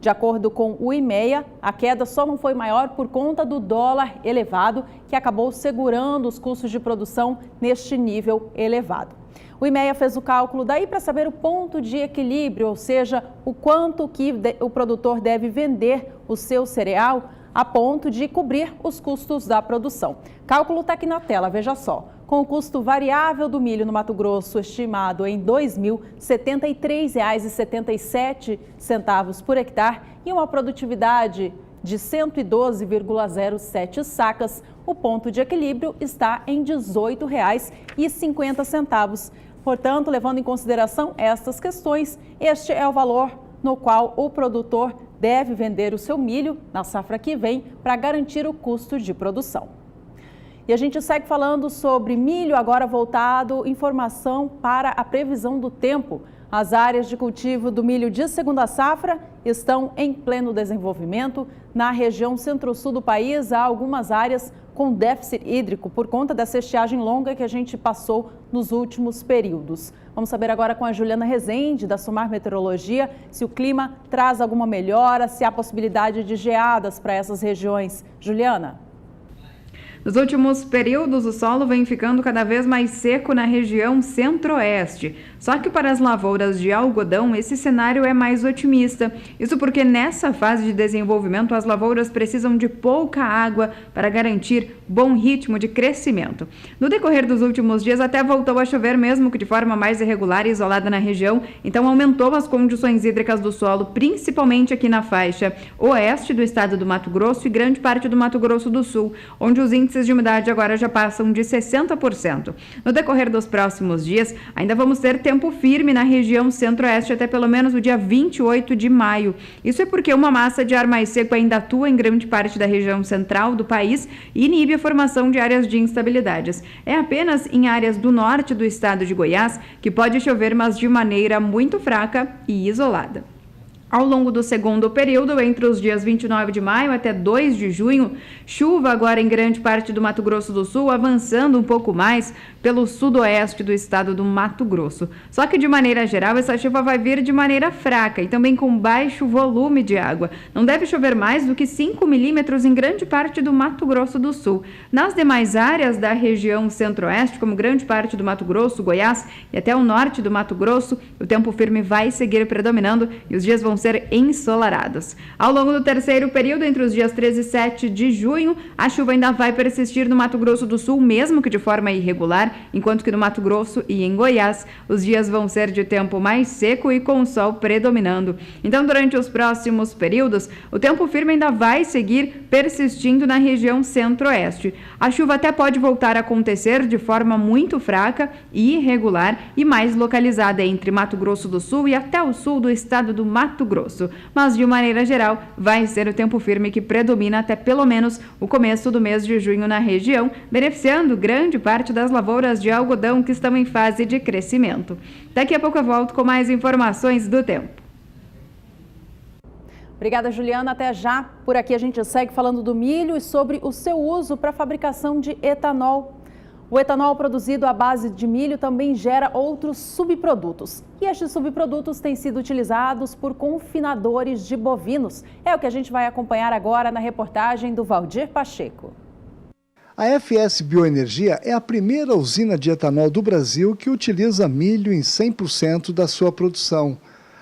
De acordo com o IMEA, a queda só não foi maior por conta do dólar elevado, que acabou segurando os custos de produção neste nível elevado. O IMEA fez o cálculo daí para saber o ponto de equilíbrio, ou seja, o quanto que o produtor deve vender o seu cereal a ponto de cobrir os custos da produção. O cálculo está aqui na tela, veja só. Com o custo variável do milho no Mato Grosso estimado em R$ 2.073,77 por hectare e uma produtividade de 112,07 sacas, o ponto de equilíbrio está em R$ 18,50. Portanto, levando em consideração estas questões, este é o valor no qual o produtor deve vender o seu milho na safra que vem para garantir o custo de produção. E a gente segue falando sobre milho, agora voltado, informação para a previsão do tempo. As áreas de cultivo do milho de segunda safra estão em pleno desenvolvimento. Na região centro-sul do país, há algumas áreas com déficit hídrico por conta dessa estiagem longa que a gente passou nos últimos períodos. Vamos saber agora com a Juliana Rezende, da Sumar Meteorologia, se o clima traz alguma melhora, se há possibilidade de geadas para essas regiões. Juliana. Nos últimos períodos, o solo vem ficando cada vez mais seco na região centro-oeste. Só que para as lavouras de algodão, esse cenário é mais otimista. Isso porque nessa fase de desenvolvimento, as lavouras precisam de pouca água para garantir bom ritmo de crescimento. No decorrer dos últimos dias, até voltou a chover, mesmo que de forma mais irregular e isolada na região. Então, aumentou as condições hídricas do solo, principalmente aqui na faixa oeste do estado do Mato Grosso e grande parte do Mato Grosso do Sul, onde os índices de umidade agora já passam de 60%. No decorrer dos próximos dias, ainda vamos ter tempo firme na região centro-oeste até pelo menos o dia 28 de maio. Isso é porque uma massa de ar mais seco ainda atua em grande parte da região central do país e inibe a formação de áreas de instabilidades. É apenas em áreas do norte do estado de Goiás que pode chover, mas de maneira muito fraca e isolada. Ao longo do segundo período, entre os dias 29 de maio até 2 de junho, chuva agora em grande parte do Mato Grosso do Sul, avançando um pouco mais pelo sudoeste do estado do Mato Grosso. Só que, de maneira geral, essa chuva vai vir de maneira fraca e também com baixo volume de água. Não deve chover mais do que 5 milímetros em grande parte do Mato Grosso do Sul. Nas demais áreas da região centro-oeste, como grande parte do Mato Grosso, Goiás e até o norte do Mato Grosso, o tempo firme vai seguir predominando e os dias vão ser ser ensolarados. Ao longo do terceiro período, entre os dias 13 e 7 de junho, a chuva ainda vai persistir no Mato Grosso do Sul, mesmo que de forma irregular, enquanto que no Mato Grosso e em Goiás, os dias vão ser de tempo mais seco e com o sol predominando. Então, durante os próximos períodos, o tempo firme ainda vai seguir persistindo na região centro-oeste. A chuva até pode voltar a acontecer de forma muito fraca e irregular e mais localizada entre Mato Grosso do Sul e até o sul do estado do Mato Grosso. Mas, de maneira geral, vai ser o tempo firme que predomina até pelo menos o começo do mês de junho na região, beneficiando grande parte das lavouras de algodão que estão em fase de crescimento. Daqui a pouco eu volto com mais informações do tempo. Obrigada, Juliana. Até já. Por aqui a gente segue falando do milho e sobre o seu uso para a fabricação de etanol. O etanol produzido à base de milho também gera outros subprodutos. E estes subprodutos têm sido utilizados por confinadores de bovinos. É o que a gente vai acompanhar agora na reportagem do Valdir Pacheco. A FS Bioenergia é a primeira usina de etanol do Brasil que utiliza milho em 100% da sua produção.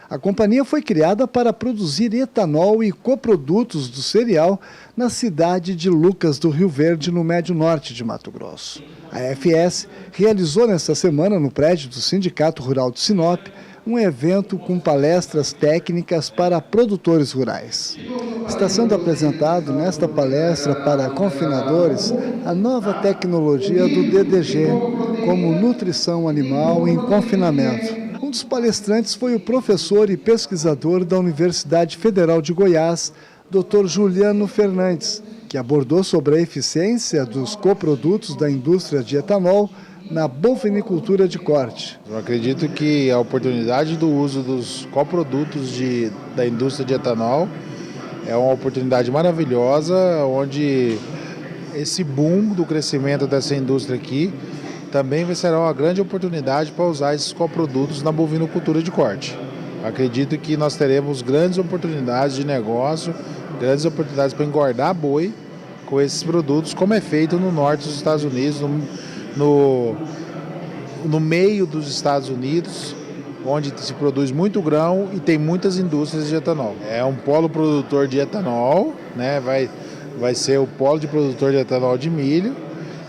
A companhia foi criada para produzir etanol e coprodutos do cereal na cidade de Lucas do Rio Verde, no Médio Norte de Mato Grosso. A FS realizou nesta semana, no prédio do Sindicato Rural de Sinop, um evento com palestras técnicas para produtores rurais. Está sendo apresentado nesta palestra para confinadores a nova tecnologia do DDG, como nutrição animal em confinamento. Um dos palestrantes foi o professor e pesquisador da Universidade Federal de Goiás, Dr. Juliano Fernandes, que abordou sobre a eficiência dos coprodutos da indústria de etanol na bovinicultura de corte. Eu acredito que a oportunidade do uso dos coprodutos da indústria de etanol é uma oportunidade maravilhosa, onde esse boom do crescimento dessa indústria aqui também será uma grande oportunidade para usar esses coprodutos na bovinocultura de corte. Acredito que nós teremos grandes oportunidades de negócio, grandes oportunidades para engordar boi com esses produtos, como é feito no norte dos Estados Unidos, no meio dos Estados Unidos, onde se produz muito grão e tem muitas indústrias de etanol. É um polo produtor de etanol, né? Vai ser o polo de produtor de etanol de milho.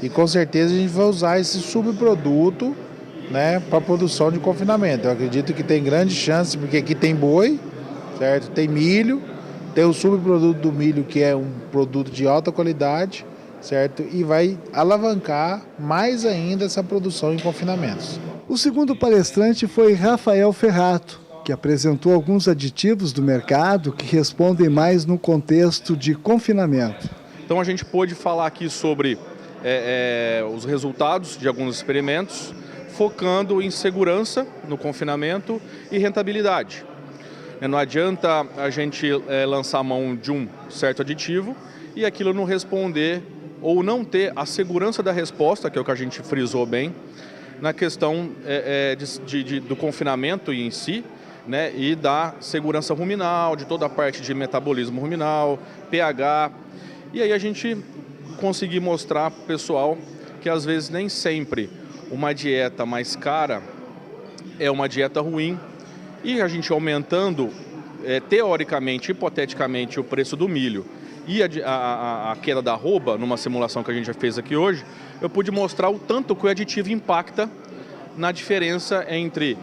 E com certeza a gente vai usar esse subproduto, né, para a produção de confinamento. Eu acredito que tem grande chance, porque aqui tem boi, certo? Tem milho, tem o subproduto do milho, que é um produto de alta qualidade, certo? E vai alavancar mais ainda essa produção em confinamentos. O segundo palestrante foi Rafael Ferrato, que apresentou alguns aditivos do mercado que respondem mais no contexto de confinamento. Então a gente pôde falar aqui sobre os resultados de alguns experimentos, focando em segurança no confinamento e rentabilidade. Não adianta a gente lançar a mão de um certo aditivo e aquilo não responder ou não ter a segurança da resposta, que é o que a gente frisou bem, na questão do confinamento em si, né, e da segurança ruminal, de toda a parte de metabolismo ruminal, pH. E aí a gente conseguir mostrar para o pessoal que às vezes nem sempre uma dieta mais cara é uma dieta ruim, e a gente aumentando teoricamente, hipoteticamente, o preço do milho e a queda da arroba, numa simulação que a gente já fez aqui hoje, eu pude mostrar o tanto que o aditivo impacta na diferença entre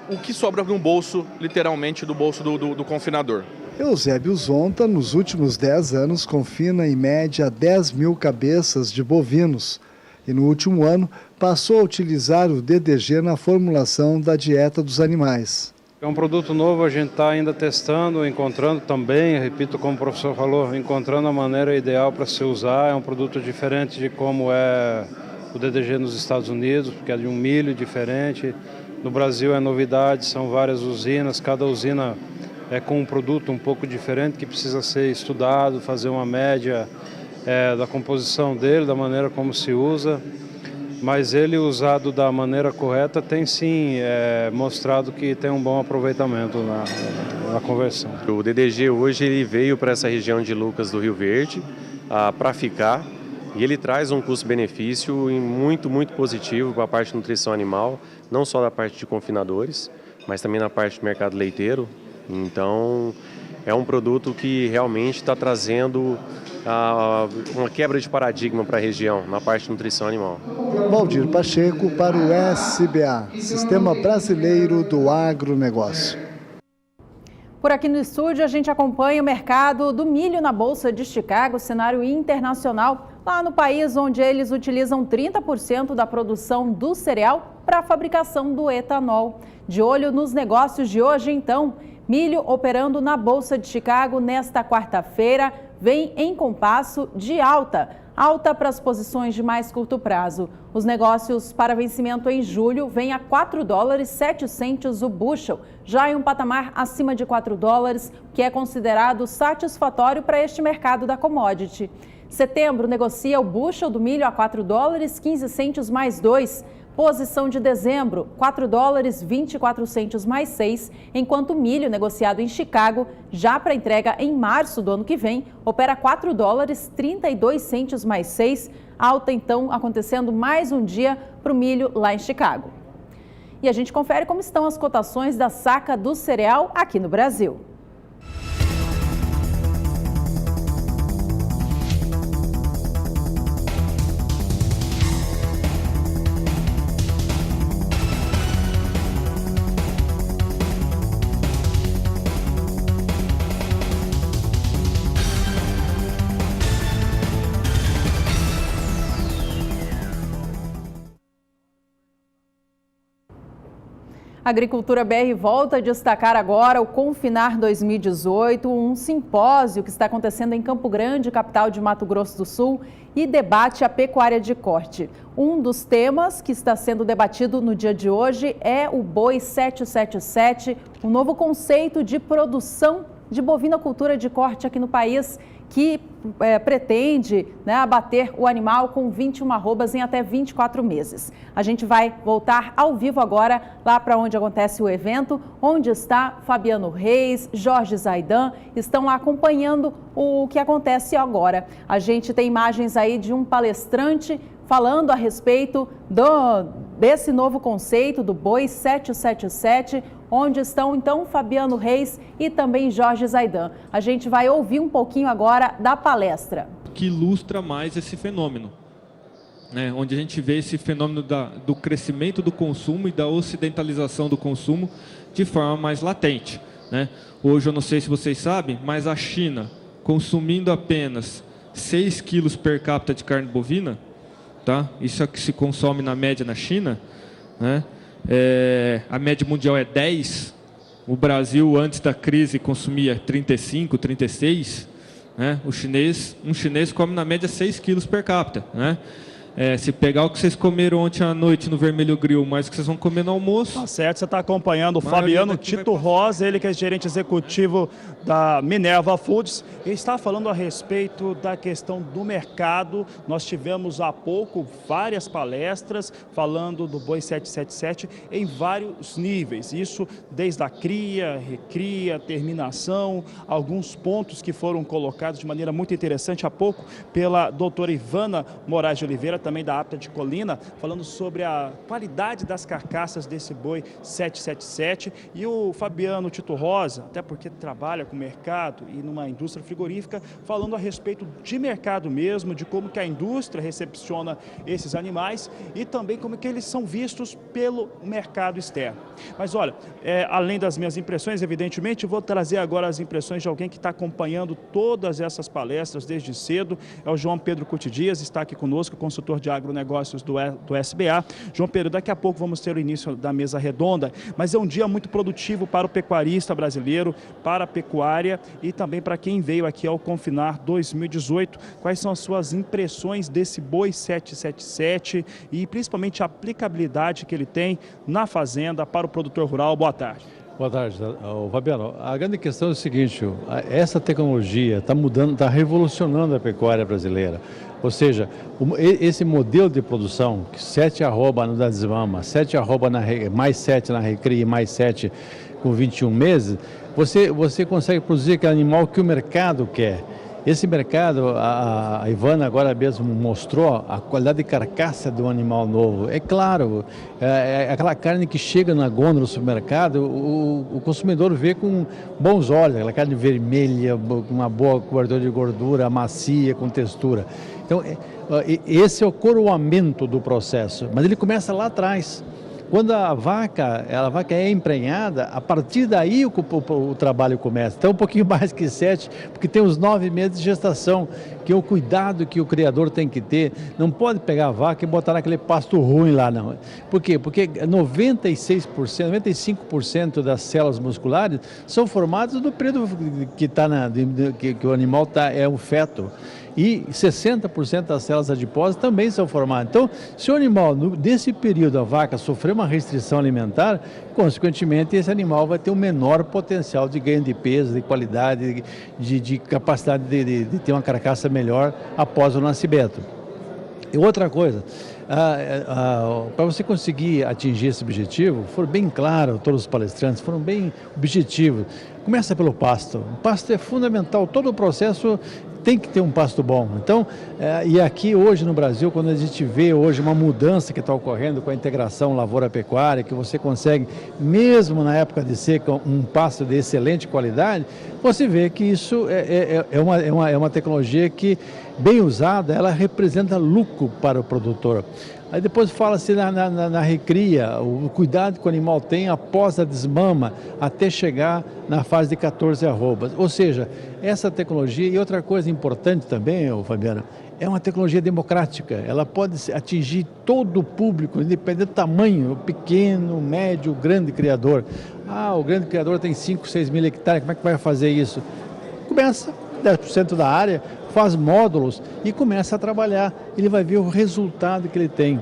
o que sobra no bolso, literalmente, do bolso do confinador. Eusébio Zonta, nos últimos 10 anos, confina em média 10 mil cabeças de bovinos e no último ano passou a utilizar o DDG na formulação da dieta dos animais. É um produto novo, a gente está ainda testando, encontrando também, repito como o professor falou, encontrando a maneira ideal para se usar. É um produto diferente de como é o DDG nos Estados Unidos, porque é de um milho diferente. No Brasil é novidade, são várias usinas, cada usina é com um produto um pouco diferente que precisa ser estudado, fazer uma média da composição dele, da maneira como se usa. Mas ele usado da maneira correta tem sim mostrado que tem um bom aproveitamento na conversão. O DDG hoje ele veio para essa região de Lucas do Rio Verde para ficar, e ele traz um custo-benefício muito positivo para a parte de nutrição animal, não só da parte de confinadores, mas também na parte do mercado leiteiro. Então, é um produto que realmente está trazendo uma quebra de paradigma para a região, na parte de nutrição animal. Valdir Pacheco para o SBA, Sistema Brasileiro do Agronegócio. Por aqui no estúdio, a gente acompanha o mercado do milho na Bolsa de Chicago, cenário internacional, lá no país onde eles utilizam 30% da produção do cereal para a fabricação do etanol. De olho nos negócios de hoje, então, milho operando na Bolsa de Chicago nesta quarta-feira vem em compasso de alta para as posições de mais curto prazo. Os negócios para vencimento em julho vêm a $4,07 o bushel, já em um patamar acima de $4, que é considerado satisfatório para este mercado da commodity. Setembro negocia o bushel do milho a $4,15 mais 2. Posição de dezembro, $4,24 mais 6, enquanto o milho negociado em Chicago, já para entrega em março do ano que vem, opera $4,32 mais 6, alta então acontecendo mais um dia para o milho lá em Chicago. E a gente confere como estão as cotações da saca do cereal aqui no Brasil. A Agricultura BR volta a destacar agora o Confinar 2018, um simpósio que está acontecendo em Campo Grande, capital de Mato Grosso do Sul, e debate a pecuária de corte. Um dos temas que está sendo debatido no dia de hoje é o Boi 777, um novo conceito de produção de bovinocultura de corte aqui no país, que pretende abater o animal com 21 arrobas em até 24 meses. A gente vai voltar ao vivo agora, lá para onde acontece o evento, onde está Fabiano Reis, Jorge Zaidan, estão lá acompanhando o que acontece agora. A gente tem imagens aí de um palestrante falando a respeito desse novo conceito do Boi 777, onde estão então Fabiano Reis e também Jorge Zaidan. A gente vai ouvir um pouquinho agora da palestra. Que ilustra mais esse fenômeno, né? Onde a gente vê esse fenômeno do crescimento do consumo e da ocidentalização do consumo de forma mais latente, né? Hoje eu não sei se vocês sabem, mas a China consumindo apenas 6 quilos per capita de carne bovina, tá? Isso é o que se consome na média na China, né? A média mundial é 10, o Brasil antes da crise consumia 35, 36, né? Um chinês come na média 6 quilos per capita, né? Se pegar o que vocês comeram ontem à noite no Vermelho Grill, mais o que vocês vão comer no almoço. Tá certo, você está acompanhando o Fabiano Tito Rosa, ele que é gerente executivo da Minerva Foods, e está falando a respeito da questão do mercado. Nós tivemos há pouco várias palestras falando do Boi 777 em vários níveis, isso desde a cria, recria, terminação, alguns pontos que foram colocados de maneira muito interessante há pouco pela doutora Ivana Moraes de Oliveira, também da APTA de Colina, falando sobre a qualidade das carcaças desse Boi 777, e o Fabiano Tito Rosa, até porque trabalha com mercado e numa indústria frigorífica, falando a respeito de mercado mesmo, de como que a indústria recepciona esses animais e também como que eles são vistos pelo mercado externo. Mas olha, além das minhas impressões, evidentemente, eu vou trazer agora as impressões de alguém que está acompanhando todas essas palestras desde cedo, é o João Pedro Cuti Dias, está aqui conosco, consultor de agronegócios do SBA. João Pedro, daqui a pouco vamos ter o início da mesa redonda, mas é um dia muito produtivo para o pecuarista brasileiro, para a pecuária e também para quem veio aqui ao Confinar 2018. Quais são as suas impressões desse Boi 777 e principalmente a aplicabilidade que ele tem na fazenda para o produtor rural? Boa tarde. Boa tarde, Fabiano. A grande questão é o seguinte, essa tecnologia está mudando, está revolucionando a pecuária brasileira. Ou seja, esse modelo de produção, 7 arroba no da desmama, 7 arroba mais 7 na recria e mais 7 com 21 meses, você consegue produzir aquele animal que o mercado quer. Esse mercado, a Ivana agora mesmo mostrou a qualidade de carcaça de um animal novo. É claro, aquela carne que chega na gôndola do supermercado, o consumidor vê com bons olhos, aquela carne vermelha, com uma boa cobertura de gordura, macia, com textura. Então, esse é o coroamento do processo, mas ele começa lá atrás. Quando a vaca é emprenhada, a partir daí o trabalho começa. Então, um pouquinho mais que 7, porque tem os 9 meses de gestação, que é o cuidado que o criador tem que ter. Não pode pegar a vaca e botar naquele pasto ruim lá, não. Por quê? Porque 95% das células musculares são formadas no período que o animal é um feto. E 60% das células adiposas também são formadas. Então, se o animal, desse período, a vaca, sofrer uma restrição alimentar, consequentemente, esse animal vai ter um menor potencial de ganho de peso, de qualidade, de capacidade de ter uma carcaça melhor após o nascimento. E outra coisa, para você conseguir atingir esse objetivo, foram bem claros, todos os palestrantes foram bem objetivos. Começa pelo pasto. O pasto é fundamental, todo o processo tem que ter um pasto bom. Então, e aqui hoje no Brasil, quando a gente vê hoje uma mudança que está ocorrendo com a integração lavoura-pecuária, que você consegue, mesmo na época de seca, um pasto de excelente qualidade, você vê que isso é uma tecnologia que, bem usada, ela representa lucro para o produtor. Aí depois fala-se na recria, o cuidado que o animal tem após a desmama, até chegar na fase de 14 arrobas. Ou seja, essa tecnologia, e outra coisa importante também, Fabiana, é uma tecnologia democrática. Ela pode atingir todo o público, independente do tamanho, pequeno, médio, grande criador. O grande criador tem 5, 6 mil hectares, como é que vai fazer isso? Começa 10% da área, faz módulos e começa a trabalhar. Ele vai ver o resultado que ele tem.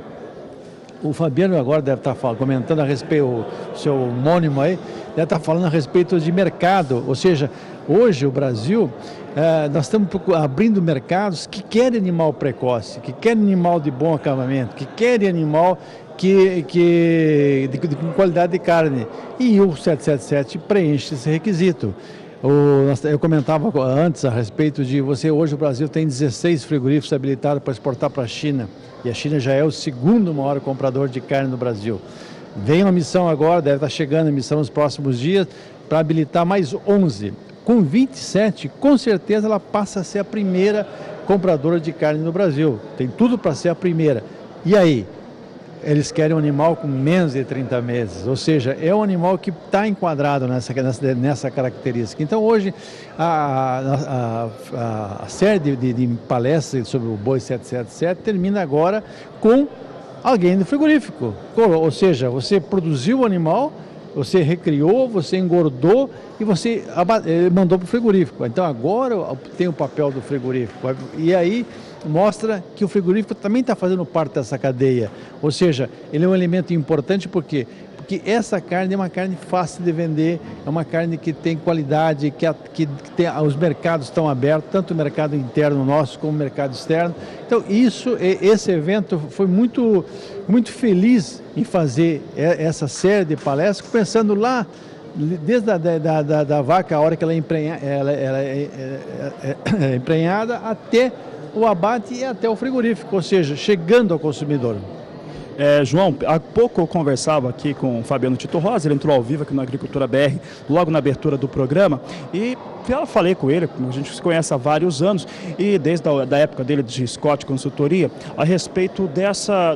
O Fabiano agora deve estar comentando a respeito, o seu homônimo aí, deve estar falando a respeito de mercado. Ou seja, hoje o Brasil, nós estamos abrindo mercados que querem animal precoce, que querem animal de bom acabamento, que querem animal com qualidade de carne. E o 777 preenche esse requisito. Eu comentava antes a respeito de hoje o Brasil tem 16 frigoríficos habilitados para exportar para a China, e a China já é o segundo maior comprador de carne no Brasil. Vem uma missão agora, deve estar chegando a missão nos próximos dias, para habilitar mais 11. Com 27, com certeza ela passa a ser a primeira compradora de carne no Brasil. Tem tudo para ser a primeira. E aí? Eles querem um animal com menos de 30 meses, ou seja, é um animal que está enquadrado nessa característica. Então, hoje, a série de palestras sobre o boi 777 termina agora com alguém do frigorífico. Ou seja, você produziu o animal, você recriou, você engordou e você mandou para o frigorífico. Então, agora tem o papel do frigorífico. E aí mostra que o frigorífico também está fazendo parte dessa cadeia. Ou seja, ele é um elemento importante porque essa carne é uma carne fácil de vender, é uma carne que tem qualidade, os mercados estão abertos, tanto o mercado interno nosso como o mercado externo. Então, esse evento foi muito, muito feliz em fazer essa série de palestras, pensando lá, desde da vaca, a hora que ela é emprenhada, até o abate e até o frigorífico, ou seja, chegando ao consumidor. João, há pouco eu conversava aqui com o Fabiano Tito Rosa, ele entrou ao vivo aqui no Agricultura BR, logo na abertura do programa, e eu falei com ele, a gente se conhece há vários anos, e desde a época dele de Scott Consultoria, a respeito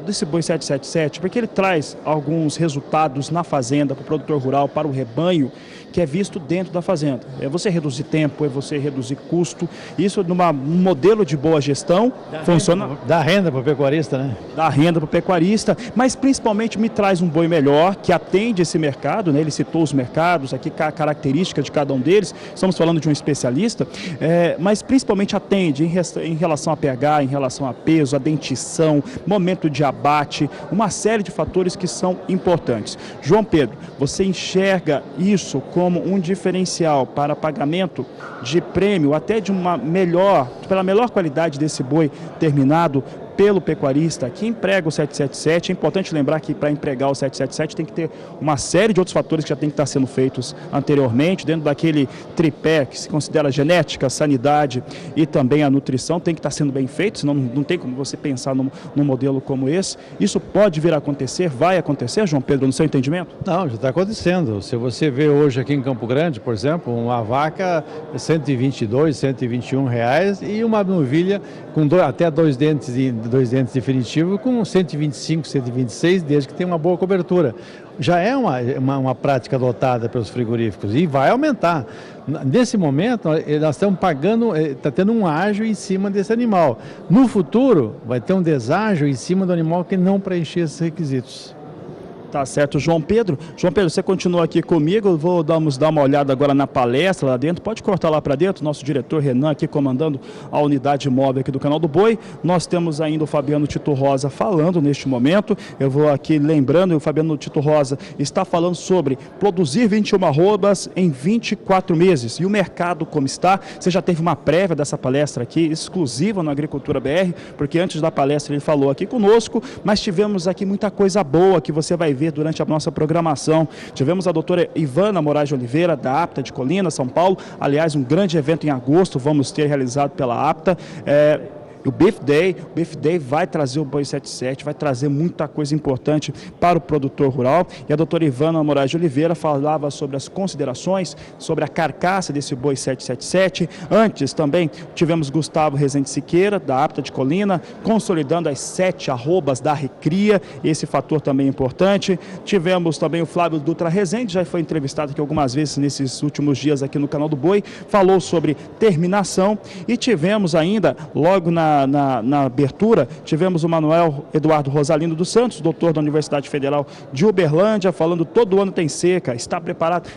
desse boi 777, porque ele traz alguns resultados na fazenda, para o produtor rural, para o rebanho, que é visto dentro da fazenda. É você reduzir tempo, é você reduzir custo. Isso num modelo de boa gestão funciona. Dá renda para o pecuarista, né? Dá renda para o pecuarista, mas principalmente me traz um boi melhor, que atende esse mercado, né? Ele citou os mercados, aqui a característica de cada um deles, estamos falando de um especialista, mas principalmente atende em relação a pH, em relação a peso, a dentição, momento de abate, uma série de fatores que são importantes. João Pedro, você enxerga isso como um diferencial para pagamento de prêmio, até pela melhor qualidade desse boi terminado pelo pecuarista que emprega o 777. É importante lembrar que para empregar o 777 tem que ter uma série de outros fatores que já tem que estar sendo feitos anteriormente, dentro daquele tripé que se considera genética, sanidade e também a nutrição, tem que estar sendo bem feito, senão não tem como você pensar num modelo como esse. Isso pode vir a acontecer, vai acontecer, João Pedro, no seu entendimento? Não, já está acontecendo. Se você vê hoje aqui em Campo Grande, por exemplo, uma vaca R$ 122, R$ 121 reais e uma novilha com até dois dentes definitivos com 125, 126, desde que tenha uma boa cobertura. Já é uma prática adotada pelos frigoríficos e vai aumentar. Nesse momento, nós estamos pagando, está tendo um ágio em cima desse animal. No futuro, vai ter um deságio em cima do animal que não preencher esses requisitos. Tá certo, João Pedro. João Pedro, você continua aqui comigo, vamos dar uma olhada agora na palestra lá dentro. Pode cortar lá para dentro, nosso diretor Renan aqui comandando a unidade móvel aqui do Canal do Boi. Nós temos ainda o Fabiano Tito Rosa falando neste momento. Eu vou aqui lembrando, o Fabiano Tito Rosa está falando sobre produzir 21 arrobas em 24 meses. E o mercado como está? Você já teve uma prévia dessa palestra aqui, exclusiva no Agricultura BR, porque antes da palestra ele falou aqui conosco, mas tivemos aqui muita coisa boa que você vai ver durante a nossa programação. Tivemos a doutora Ivana Moraes de Oliveira, da APTA de Colina, São Paulo. Aliás, um grande evento em agosto vamos ter realizado pela APTA. O Beef Day vai trazer o Boi 77, vai trazer muita coisa importante para o produtor rural. E a doutora Ivana Moraes de Oliveira falava sobre as considerações, sobre a carcaça desse Boi 777. Antes também tivemos Gustavo Rezende Siqueira, da APTA de Colina, consolidando as 7 arrobas da recria, esse fator também é importante. Tivemos também o Flávio Dutra Rezende, já foi entrevistado aqui algumas vezes nesses últimos dias aqui no Canal do Boi, falou sobre terminação. E tivemos ainda, logo na abertura, tivemos o Manuel Eduardo Rosalino dos Santos, doutor da Universidade Federal de Uberlândia, falando todo ano tem seca, está preparado?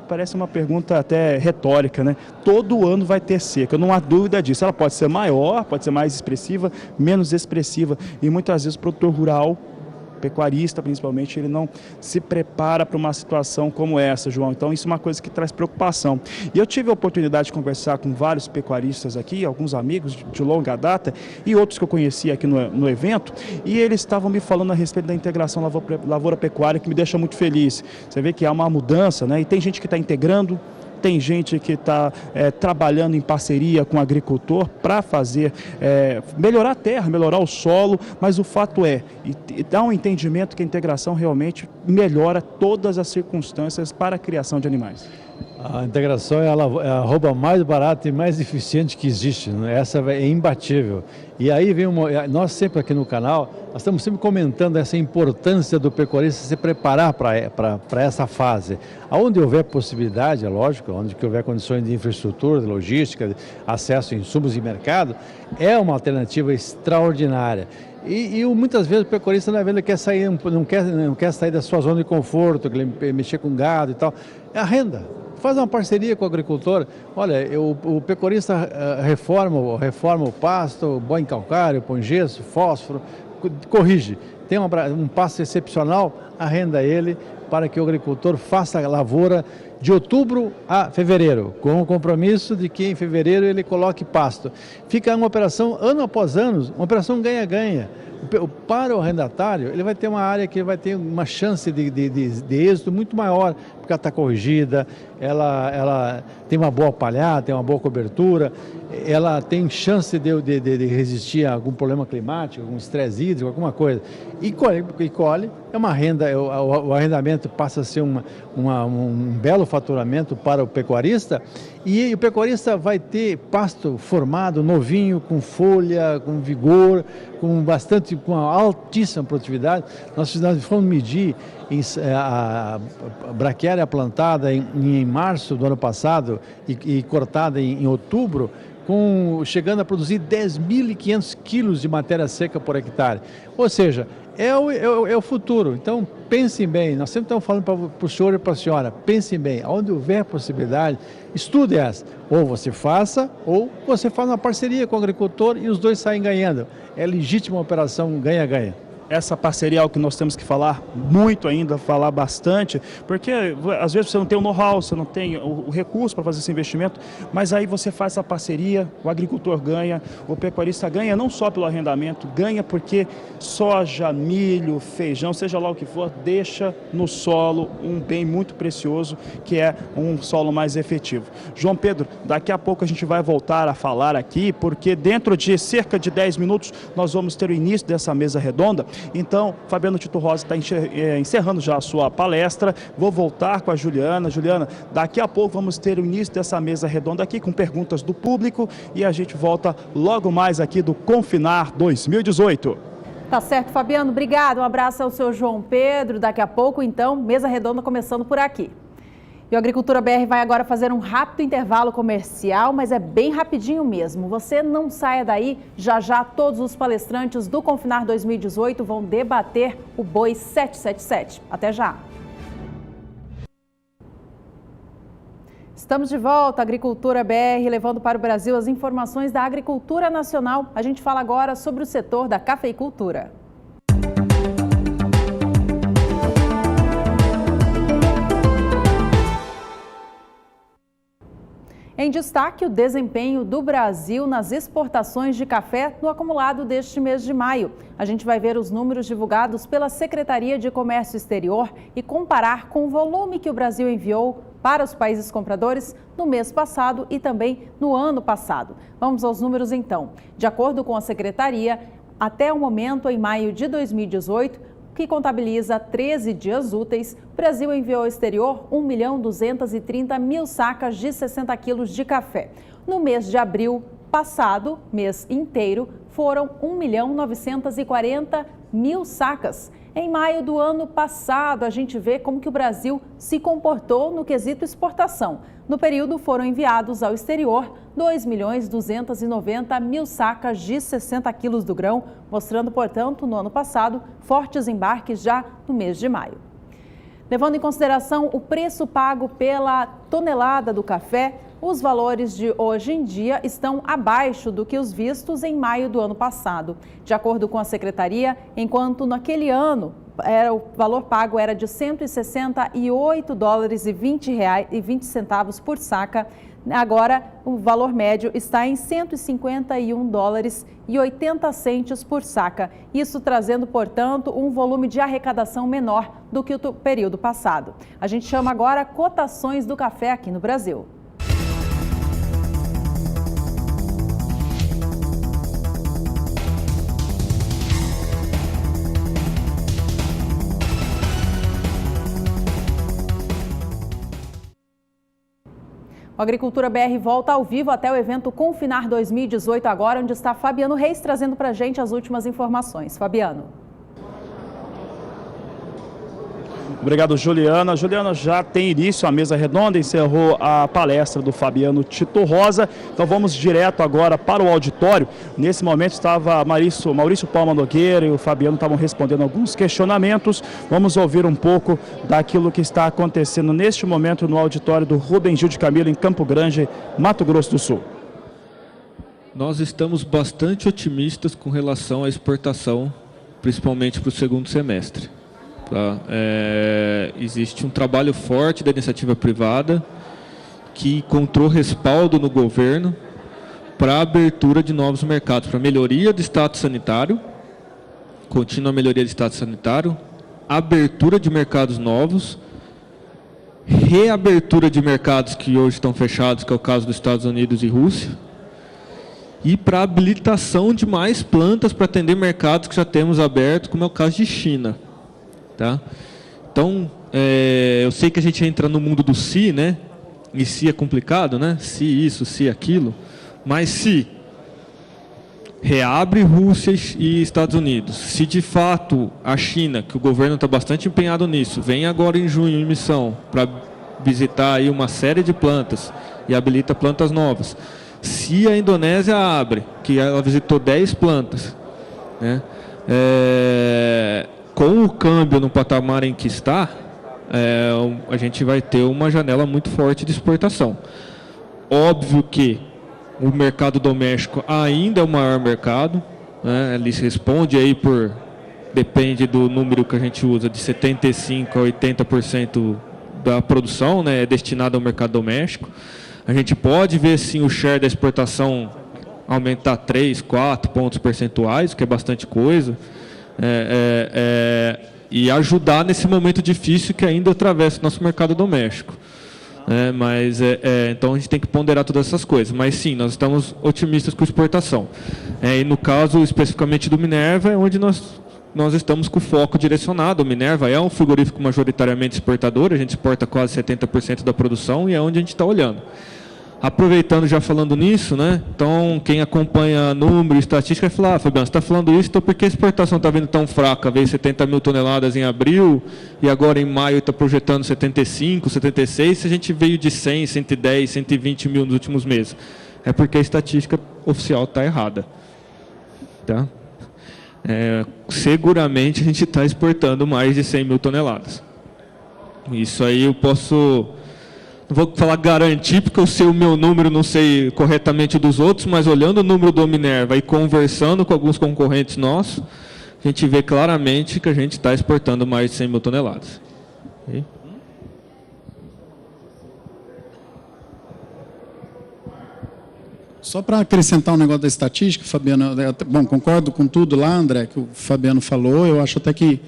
Parece uma pergunta até retórica, né? Todo ano vai ter seca, não há dúvida disso. Ela pode ser maior, pode ser mais expressiva, menos expressiva, e muitas vezes o produtor rural, pecuarista principalmente, ele não se prepara para uma situação como essa, João. Então isso é uma coisa que traz preocupação. E eu tive a oportunidade de conversar com vários pecuaristas aqui, alguns amigos de longa data e outros que eu conheci aqui no evento, e eles estavam me falando a respeito da integração lavoura-pecuária, que me deixa muito feliz. Você vê que há uma mudança, né? E tem gente que está integrando, tem gente que está trabalhando em parceria com o agricultor para fazer, melhorar a terra, melhorar o solo, mas o fato e dá um entendimento que a integração realmente melhora todas as circunstâncias para a criação de animais. A integração é a arroba mais barata e mais eficiente que existe, né? Essa é imbatível. E aí vem nós sempre aqui no canal, nós estamos sempre comentando essa importância do pecuarista se preparar para essa fase. Onde houver possibilidade, é lógico, onde houver condições de infraestrutura, de logística, de acesso a insumos e mercado, é uma alternativa extraordinária. E muitas vezes o pecuarista na venda não quer sair da sua zona de conforto, mexer com gado e tal. É a renda. Faz uma parceria com o agricultor. Olha, o pecuarista reforma o pasto, põe em calcário, põe gesso, fósforo, corrige. Tem um pasto excepcional, arrenda ele para que o agricultor faça a lavoura de outubro a fevereiro, com o compromisso de que em fevereiro ele coloque pasto. Fica uma operação, ano após ano, uma operação ganha-ganha. Para o arrendatário, ele vai ter uma área que vai ter uma chance de êxito muito maior, porque ela está corrigida, ela tem uma boa palhada, tem uma boa cobertura, ela tem chance de resistir a algum problema climático, algum estresse hídrico, alguma coisa. E colhe, é uma renda, o arrendamento passa a ser um belo faturamento para o pecuarista, e o pecuarista vai ter pasto formado, novinho, com folha, com vigor, com altíssima produtividade. Nós fomos medir a braquiária plantada em março do ano passado e cortada em outubro, chegando a produzir 10.500 quilos de matéria seca por hectare. Ou seja, é o futuro. Então, pensem bem. Nós sempre estamos falando para o senhor e para a senhora, pensem bem. Onde houver possibilidade, estude essa. Ou você faça, ou você faz uma parceria com o agricultor e os dois saem ganhando. É legítima operação ganha-ganha. essa parceria é algo que nós temos que falar muito ainda, falar bastante, porque às vezes você não tem o know-how, você não tem o recurso para fazer esse investimento, mas aí você faz essa parceria, o agricultor ganha, o pecuarista ganha não só pelo arrendamento, ganha porque soja, milho, feijão, seja lá o que for, deixa no solo um bem muito precioso, que é um solo mais efetivo. João Pedro, daqui a pouco a gente vai voltar a falar aqui, porque dentro de cerca de 10 minutos nós vamos ter o início dessa mesa redonda. Então, Fabiano Tito Rosa está encerrando já a sua palestra. Vou voltar com a Juliana. Juliana, daqui a pouco vamos ter o início dessa mesa redonda aqui com perguntas do público e a gente volta logo mais aqui do Confinar 2018. Tá certo, Fabiano. Obrigado. Um abraço ao seu João Pedro. Daqui a pouco, então, mesa redonda começando por aqui. E o Agricultura BR vai agora fazer um rápido intervalo comercial, mas é bem rapidinho mesmo. Você não saia daí, já já todos os palestrantes do Confinar 2018 vão debater o Boi 777. Até já! Estamos de volta, Agricultura BR, levando para o Brasil as informações da agricultura nacional. A gente fala agora sobre o setor da cafeicultura. Em destaque, o desempenho do Brasil nas exportações de café no acumulado deste mês de maio. A gente vai ver os números divulgados pela Secretaria de Comércio Exterior e comparar com o volume que o Brasil enviou para os países compradores no mês passado e também no ano passado. Vamos aos números então. De acordo com a Secretaria, até o momento, em maio de 2018, que contabiliza 13 dias úteis, o Brasil enviou ao exterior 1.230.000 sacas de 60 quilos de café. No mês de abril passado, mês inteiro, foram 1.940.000 sacas. Em maio do ano passado, a gente vê como que o Brasil se comportou no quesito exportação. No período, foram enviados ao exterior 2.290.000 sacas de 60 quilos do grão, mostrando, portanto, no ano passado, fortes embarques já no mês de maio. Levando em consideração o preço pago pela tonelada do café, os valores de hoje em dia estão abaixo do que os vistos em maio do ano passado. De acordo com a Secretaria, enquanto naquele ano o valor pago era de $168,20 por saca, agora o valor médio está em $151,80 por saca. Isso trazendo, portanto, um volume de arrecadação menor do que o período passado. A gente chama agora cotações do café aqui no Brasil. O Agricultura BR volta ao vivo até o evento Confinar 2018 agora, onde está Fabiano Reis trazendo para a gente as últimas informações. Fabiano. Obrigado, Juliana. Juliana, já tem início a mesa redonda, encerrou a palestra do Fabiano Tito Rosa. Então vamos direto agora para o auditório. Nesse momento estava Maurício Palma Nogueira e o Fabiano estavam respondendo alguns questionamentos. Vamos ouvir um pouco daquilo que está acontecendo neste momento no auditório do Rubem Gil de Camilo, em Campo Grande, Mato Grosso do Sul. Nós estamos bastante otimistas com relação à exportação, principalmente para o segundo semestre. Existe um trabalho forte da iniciativa privada que encontrou respaldo no governo para a abertura de novos mercados, para melhoria do status sanitário, contínua melhoria do status sanitário, abertura de mercados novos, reabertura de mercados que hoje estão fechados, que é o caso dos Estados Unidos e Rússia, e para habilitação de mais plantas para atender mercados que já temos abertos, como é o caso de China. Tá? Então, eu sei que a gente entra no mundo do se, né? E se é complicado, né? Se isso, se aquilo. Mas se reabre Rússia e Estados Unidos, se de fato a China, que o governo está bastante empenhado nisso, vem agora em junho em missão para visitar aí uma série de plantas e habilita plantas novas. Se a Indonésia abre, que ela visitou 10 plantas, né? Com o câmbio no patamar em que está, a gente vai ter uma janela muito forte de exportação. Óbvio que o mercado doméstico ainda é o maior mercado, né? Ele responde aí por depende do número que a gente usa, de 75% a 80% da produção, né, é destinada ao mercado doméstico. A gente pode ver sim o share da exportação aumentar 3, 4 pontos percentuais, que é bastante coisa, e ajudar nesse momento difícil que ainda atravessa o nosso mercado doméstico. Então a gente tem que ponderar todas essas coisas. Mas sim, nós estamos otimistas com exportação. E no caso especificamente do Minerva, é onde nós estamos com o foco direcionado. O Minerva é um frigorífico majoritariamente exportador, a gente exporta quase 70% da produção e é onde a gente está olhando. Aproveitando, já falando nisso, né? Então, quem acompanha número, estatística, vai falar, Fabiano, você está falando isso, então por que a exportação está vindo tão fraca? Veio 70 mil toneladas em abril e agora em maio está projetando 75, 76, se a gente veio de 100, 110, 120 mil nos últimos meses. É porque a estatística oficial está errada. Tá? Seguramente a gente está exportando mais de 100 mil toneladas. Isso aí eu posso... Não vou falar garantir, porque eu sei o meu número, não sei corretamente dos outros, mas olhando o número do Minerva e conversando com alguns concorrentes nossos, a gente vê claramente que a gente está exportando mais de 100 mil toneladas. Okay? Só para acrescentar um negócio da estatística, Fabiano, bom, concordo com tudo lá, André, que o Fabiano falou. Eu acho até que,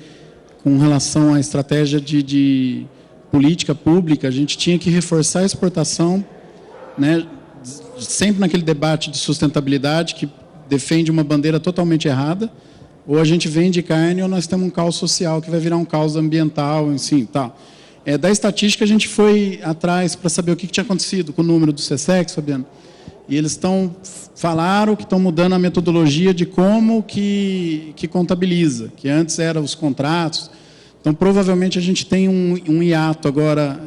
com relação à estratégia de política pública, a gente tinha que reforçar a exportação, né, sempre naquele debate de sustentabilidade que defende uma bandeira totalmente errada. Ou a gente vende carne ou nós temos um caos social que vai virar um caos ambiental, assim, tal. Da estatística a gente foi atrás para saber o que tinha acontecido com o número do SESEX, Fabiano. E eles falaram que estão mudando a metodologia de como que contabiliza, que antes eram os contratos. Então, provavelmente, a gente tem um hiato agora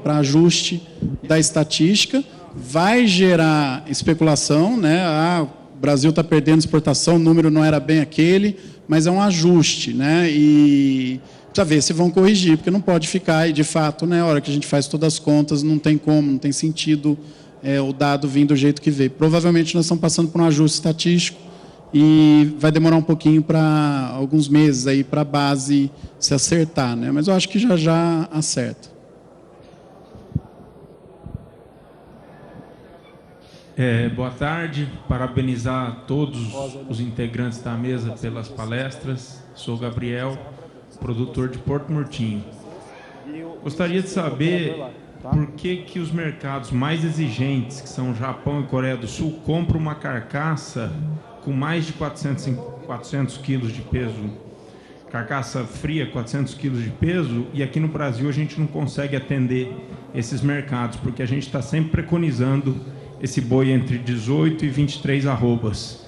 para ajuste da estatística. Vai gerar especulação, né? O Brasil está perdendo exportação, o número não era bem aquele, mas é um ajuste, né? E precisa ver se vão corrigir, porque não pode ficar, e de fato, né, a hora que a gente faz todas as contas, não tem como, não tem sentido o dado vir do jeito que veio. Provavelmente nós estamos passando por um ajuste estatístico e vai demorar um pouquinho, para alguns meses aí, para a base se acertar, né? Mas eu acho que já acerta. Boa tarde, parabenizar todos os integrantes da mesa pelas palestras. Sou Gabriel, produtor de Porto Murtinho. Gostaria de saber por que os mercados mais exigentes, que são Japão e Coreia do Sul, compram uma carcaça com mais de 400 quilos de peso, carcaça fria, 400 quilos de peso, e aqui no Brasil a gente não consegue atender esses mercados, porque a gente está sempre preconizando esse boi entre 18 e 23 arrobas.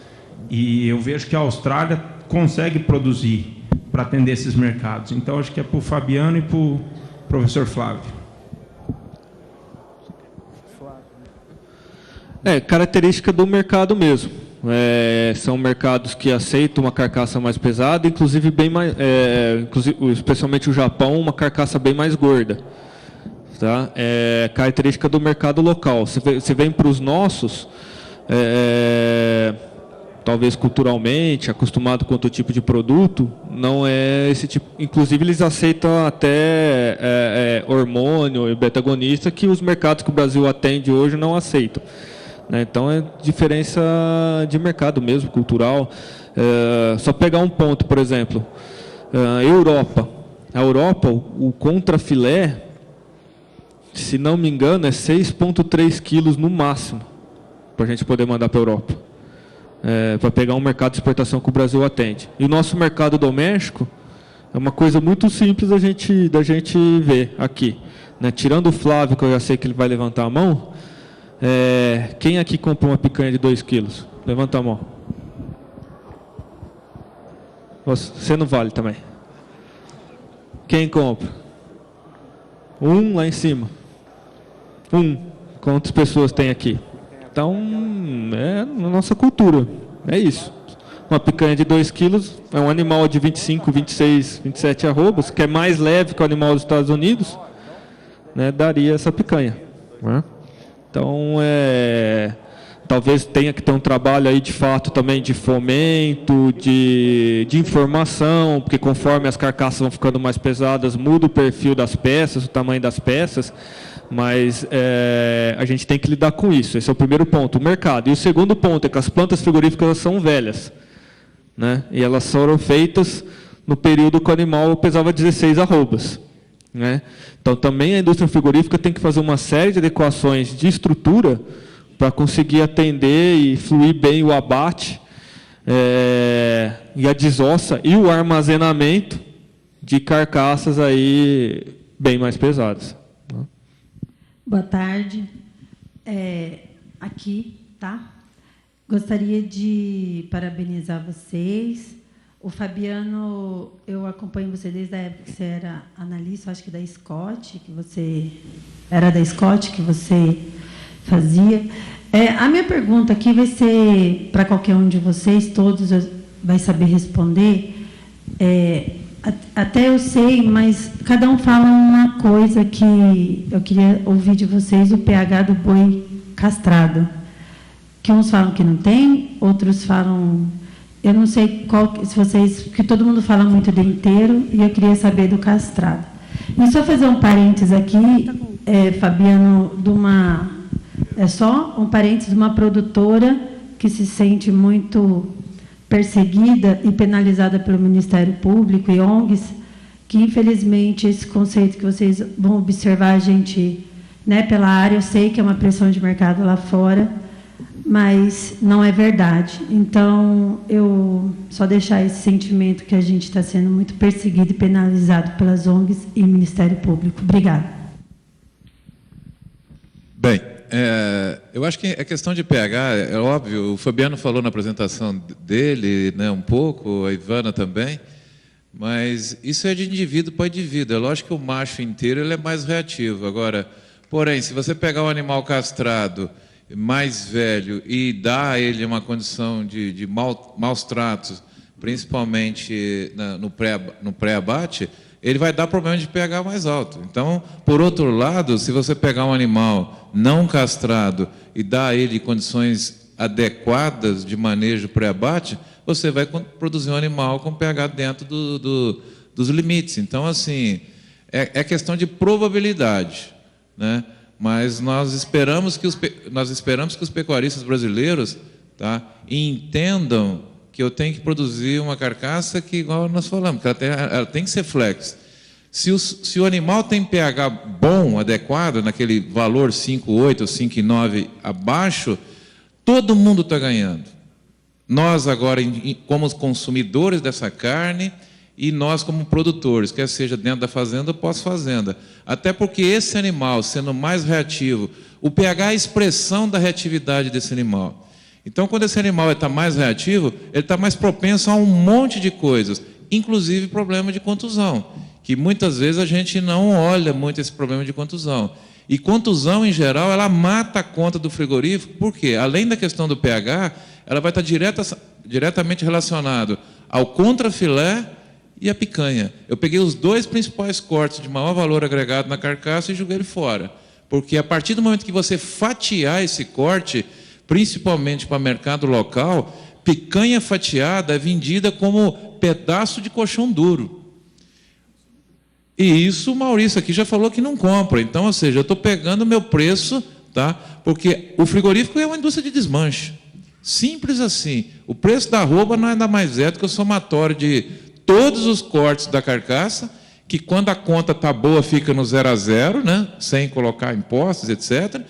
E eu vejo que a Austrália consegue produzir para atender esses mercados. Então, acho que é para o Fabiano e para o professor Flávio. Característica do mercado mesmo. São mercados que aceitam uma carcaça mais pesada, inclusive bem mais, especialmente o Japão, uma carcaça bem mais gorda. Tá? Característica do mercado local. Você vem para os nossos, talvez culturalmente, acostumado com outro tipo de produto, não é esse tipo. Inclusive eles aceitam até hormônio e beta-agonista, que os mercados que o Brasil atende hoje não aceitam. Então é diferença de mercado mesmo, cultural. Só pegar um ponto, por exemplo, Europa. A Europa, o contrafilé, se não me engano, é 6,3 quilos no máximo, para a gente poder mandar para a Europa. Para pegar um mercado de exportação que o Brasil atende. E o nosso mercado doméstico é uma coisa muito simples da gente ver aqui. Né? Tirando o Flávio, que eu já sei que ele vai levantar a mão, quem aqui compra uma picanha de 2 quilos? Levanta a mão. Você não vale também. Quem compra? Lá em cima. Quantas pessoas tem aqui? Então, é na nossa cultura. É isso. Uma picanha de 2 quilos é um animal de 25, 26, 27 arrobas, que é mais leve que o animal dos Estados Unidos, né, daria essa picanha. Né? Então, Talvez tenha que ter um trabalho aí de fato também de fomento, de informação, porque conforme as carcaças vão ficando mais pesadas, muda o perfil das peças, o tamanho das peças, mas a gente tem que lidar com isso. Esse é o primeiro ponto, o mercado. E o segundo ponto é que as plantas frigoríficas são velhas, né? E elas foram feitas no período que o animal pesava 16 arrobas. Né? Então, também a indústria frigorífica tem que fazer uma série de adequações de estrutura para conseguir atender e fluir bem o abate e a desossa e o armazenamento de carcaças aí bem mais pesadas. Boa tarde. Aqui, tá? Gostaria de parabenizar vocês. O Fabiano, eu acompanho você desde a época que você era analista, acho que da Scott, que você era da Scott, que você fazia. A minha pergunta aqui vai ser para qualquer um de vocês, todos vai saber responder. Até eu sei, mas cada um fala uma coisa que eu queria ouvir de vocês, o pH do boi castrado. Que uns falam que não tem, outros falam... Eu não sei se vocês... Porque todo mundo fala muito do inteiro, e eu queria saber do castrado. E só fazer um parênteses aqui, Fabiano, só um parênteses de uma produtora que se sente muito perseguida e penalizada pelo Ministério Público e ONGs, que, infelizmente, esse conceito que vocês vão observar, a gente, né, pela área, eu sei que é uma pressão de mercado lá fora, mas não é verdade. Então, eu só deixar esse sentimento que a gente está sendo muito perseguido e penalizado pelas ONGs e Ministério Público. Obrigada. Bem, eu acho que a questão de pH, é óbvio, o Fabiano falou na apresentação dele, né, um pouco, a Ivana também, mas isso é de indivíduo para indivíduo. É lógico que o macho inteiro ele é mais reativo. Agora, porém, se você pegar um animal castrado mais velho e dar a ele uma condição de maus tratos, principalmente no pré-abate, ele vai dar problema de pH mais alto. Então, por outro lado, se você pegar um animal não castrado e dar a ele condições adequadas de manejo pré-abate, você vai produzir um animal com pH dentro dos limites. Então, assim, é questão de probabilidade, né? Mas nós esperamos que os pecuaristas brasileiros, tá, entendam que eu tenho que produzir uma carcaça que, igual nós falamos, que ela tem que ser flex. Se o animal tem pH bom, adequado, naquele valor 5,8 ou 5,9 abaixo, todo mundo está ganhando. Nós agora, como consumidores dessa carne, e nós como produtores, quer seja dentro da fazenda ou pós-fazenda. Até porque esse animal, sendo mais reativo, o pH é a expressão da reatividade desse animal. Então, quando esse animal está mais reativo, ele está mais propenso a um monte de coisas, inclusive problema de contusão, que muitas vezes a gente não olha muito esse problema de contusão. E contusão, em geral, ela mata a conta do frigorífico, porque, além da questão do pH, ela vai estar diretamente relacionada ao contrafilé e a picanha. Eu peguei os dois principais cortes de maior valor agregado na carcaça e joguei ele fora. Porque a partir do momento que você fatiar esse corte, principalmente para mercado local, picanha fatiada é vendida como pedaço de colchão duro. E isso o Maurício aqui já falou que não compra. Então, ou seja, eu estou pegando o meu preço, tá? Porque o frigorífico é uma indústria de desmanche. Simples assim. O preço da arroba não é nada mais do que o somatório de todos os cortes da carcaça, que quando a conta está boa fica no 0 a 0, né? Sem colocar impostos, etc.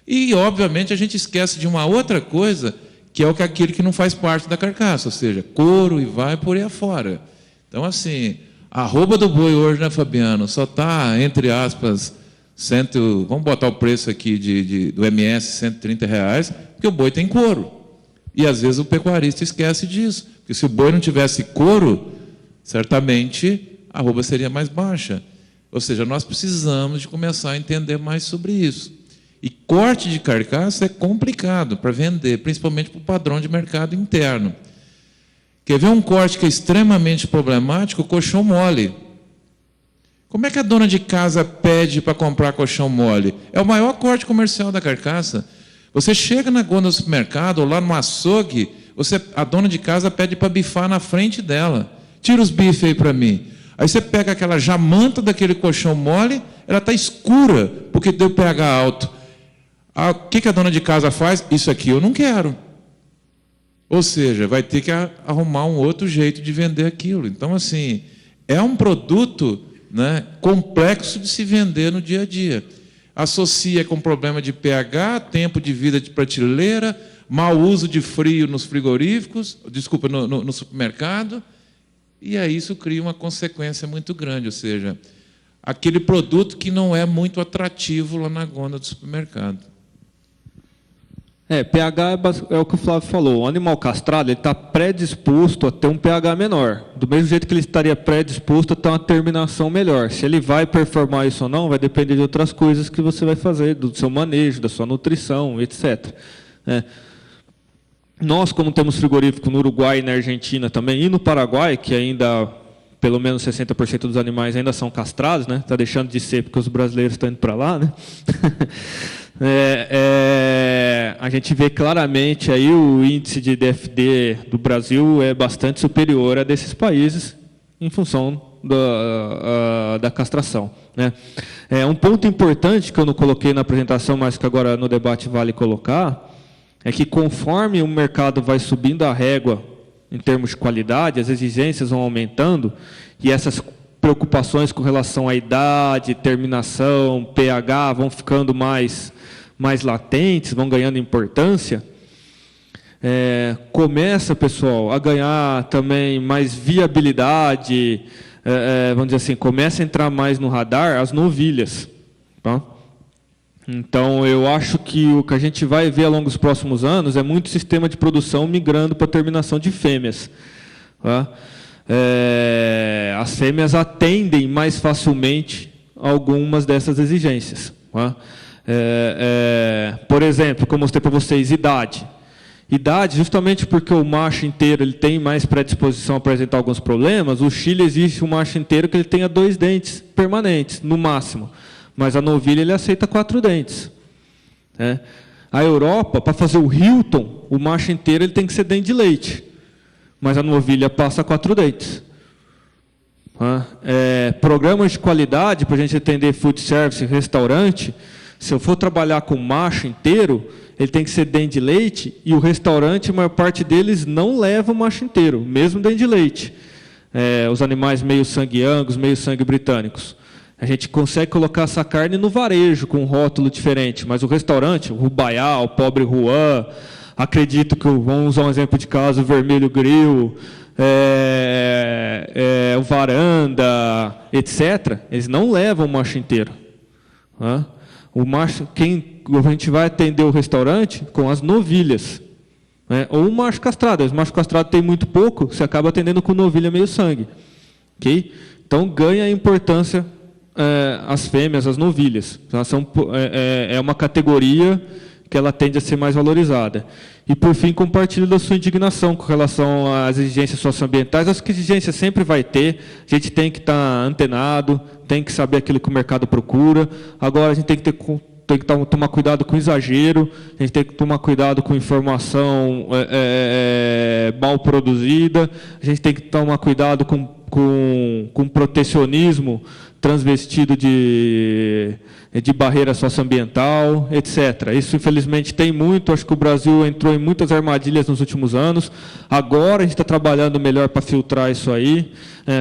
E, obviamente, a gente esquece de uma outra coisa, que é aquilo que não faz parte da carcaça, ou seja, couro e vai por aí afora. Então, assim, a arroba do boi hoje, né, Fabiano, só está, entre aspas, vamos botar o preço aqui do MS, R$130, porque o boi tem couro. E, às vezes, o pecuarista esquece disso, porque se o boi não tivesse couro, certamente a arroba seria mais baixa. Ou seja, nós precisamos de começar a entender mais sobre isso. E corte de carcaça é complicado para vender, principalmente para o padrão de mercado interno. Quer ver um corte que é extremamente problemático? O colchão mole. Como é que a dona de casa pede para comprar colchão mole? É o maior corte comercial da carcaça. Você chega na gôndola do supermercado ou lá no açougue, a dona de casa pede para bifar na frente dela. Tira os bifes aí para mim. Aí você pega aquela jamanta daquele colchão mole, ela está escura, porque deu pH alto. O que a dona de casa faz? Isso aqui eu não quero. Ou seja, vai ter que arrumar um outro jeito de vender aquilo. Então, assim, é um produto, né, complexo de se vender no dia a dia. Associa com problema de pH, tempo de vida de prateleira, mau uso de frio nos frigoríficos, no supermercado, e aí isso cria uma consequência muito grande, ou seja, aquele produto que não é muito atrativo lá na gôndola do supermercado. pH é o que o Flávio falou. O animal castrado está predisposto a ter um pH menor. Do mesmo jeito que ele estaria predisposto a ter uma terminação melhor. Se ele vai performar isso ou não, vai depender de outras coisas que você vai fazer, do seu manejo, da sua nutrição, etc. Nós, como temos frigorífico no Uruguai e na Argentina também, e no Paraguai, que ainda, pelo menos 60% dos animais ainda são castrados, né? Está deixando de ser porque os brasileiros estão indo para lá, né? A gente vê claramente aí o índice de DFD do Brasil é bastante superior a desses países em função da castração, né? Um ponto importante que eu não coloquei na apresentação, mas que agora no debate vale colocar, é que conforme o mercado vai subindo a régua em termos de qualidade, as exigências vão aumentando e essas preocupações com relação à idade, terminação, pH vão ficando mais latentes, vão ganhando importância, começa, pessoal, a ganhar também mais viabilidade, vamos dizer assim, começa a entrar mais no radar as novilhas. Tá? Então, eu acho que o que a gente vai ver ao longo dos próximos anos é muito sistema de produção migrando para a terminação de fêmeas. Tá? As fêmeas atendem mais facilmente algumas dessas exigências. Tá? Por exemplo, como eu mostrei para vocês, idade. Idade, justamente porque o macho inteiro ele tem mais predisposição a apresentar alguns problemas, o Chile existe um macho inteiro que ele tenha 2 dentes permanentes, no máximo. Mas a novilha ele aceita 4 dentes. A Europa, para fazer o Hilton, o macho inteiro ele tem que ser dente de leite. Mas a novilha passa 4 dentes. Programas de qualidade, para a gente atender food service, restaurante, se eu for trabalhar com macho inteiro, ele tem que ser dente de leite, e o restaurante, a maior parte deles não leva o macho inteiro, mesmo dente de leite. Os animais meio sangue angus, meio sangue britânicos. A gente consegue colocar essa carne no varejo, com um rótulo diferente, mas o restaurante, o Rubaiá, o Pobre Juan, acredito que, vamos usar um exemplo de caso, o Vermelho Grill, o Varanda, etc., eles não levam o macho inteiro. O macho, a gente vai atender o restaurante com as novilhas. Ou o macho castrado. Os machos castrados têm muito pouco, você acaba atendendo com novilha meio sangue. Okay? Então, ganha a importância as fêmeas, as novilhas. É uma categoria que ela tende a ser mais valorizada. E, por fim, compartilho da sua indignação com relação às exigências socioambientais. Acho que exigência sempre vai ter, a gente tem que estar antenado, tem que saber aquilo que o mercado procura. Agora, a gente tem que tomar cuidado com exagero, a gente tem que tomar cuidado com informação mal produzida, a gente tem que tomar cuidado com protecionismo transvestido de barreira socioambiental, etc. Isso, infelizmente, tem muito. Acho que o Brasil entrou em muitas armadilhas nos últimos anos. Agora a gente está trabalhando melhor para filtrar isso aí.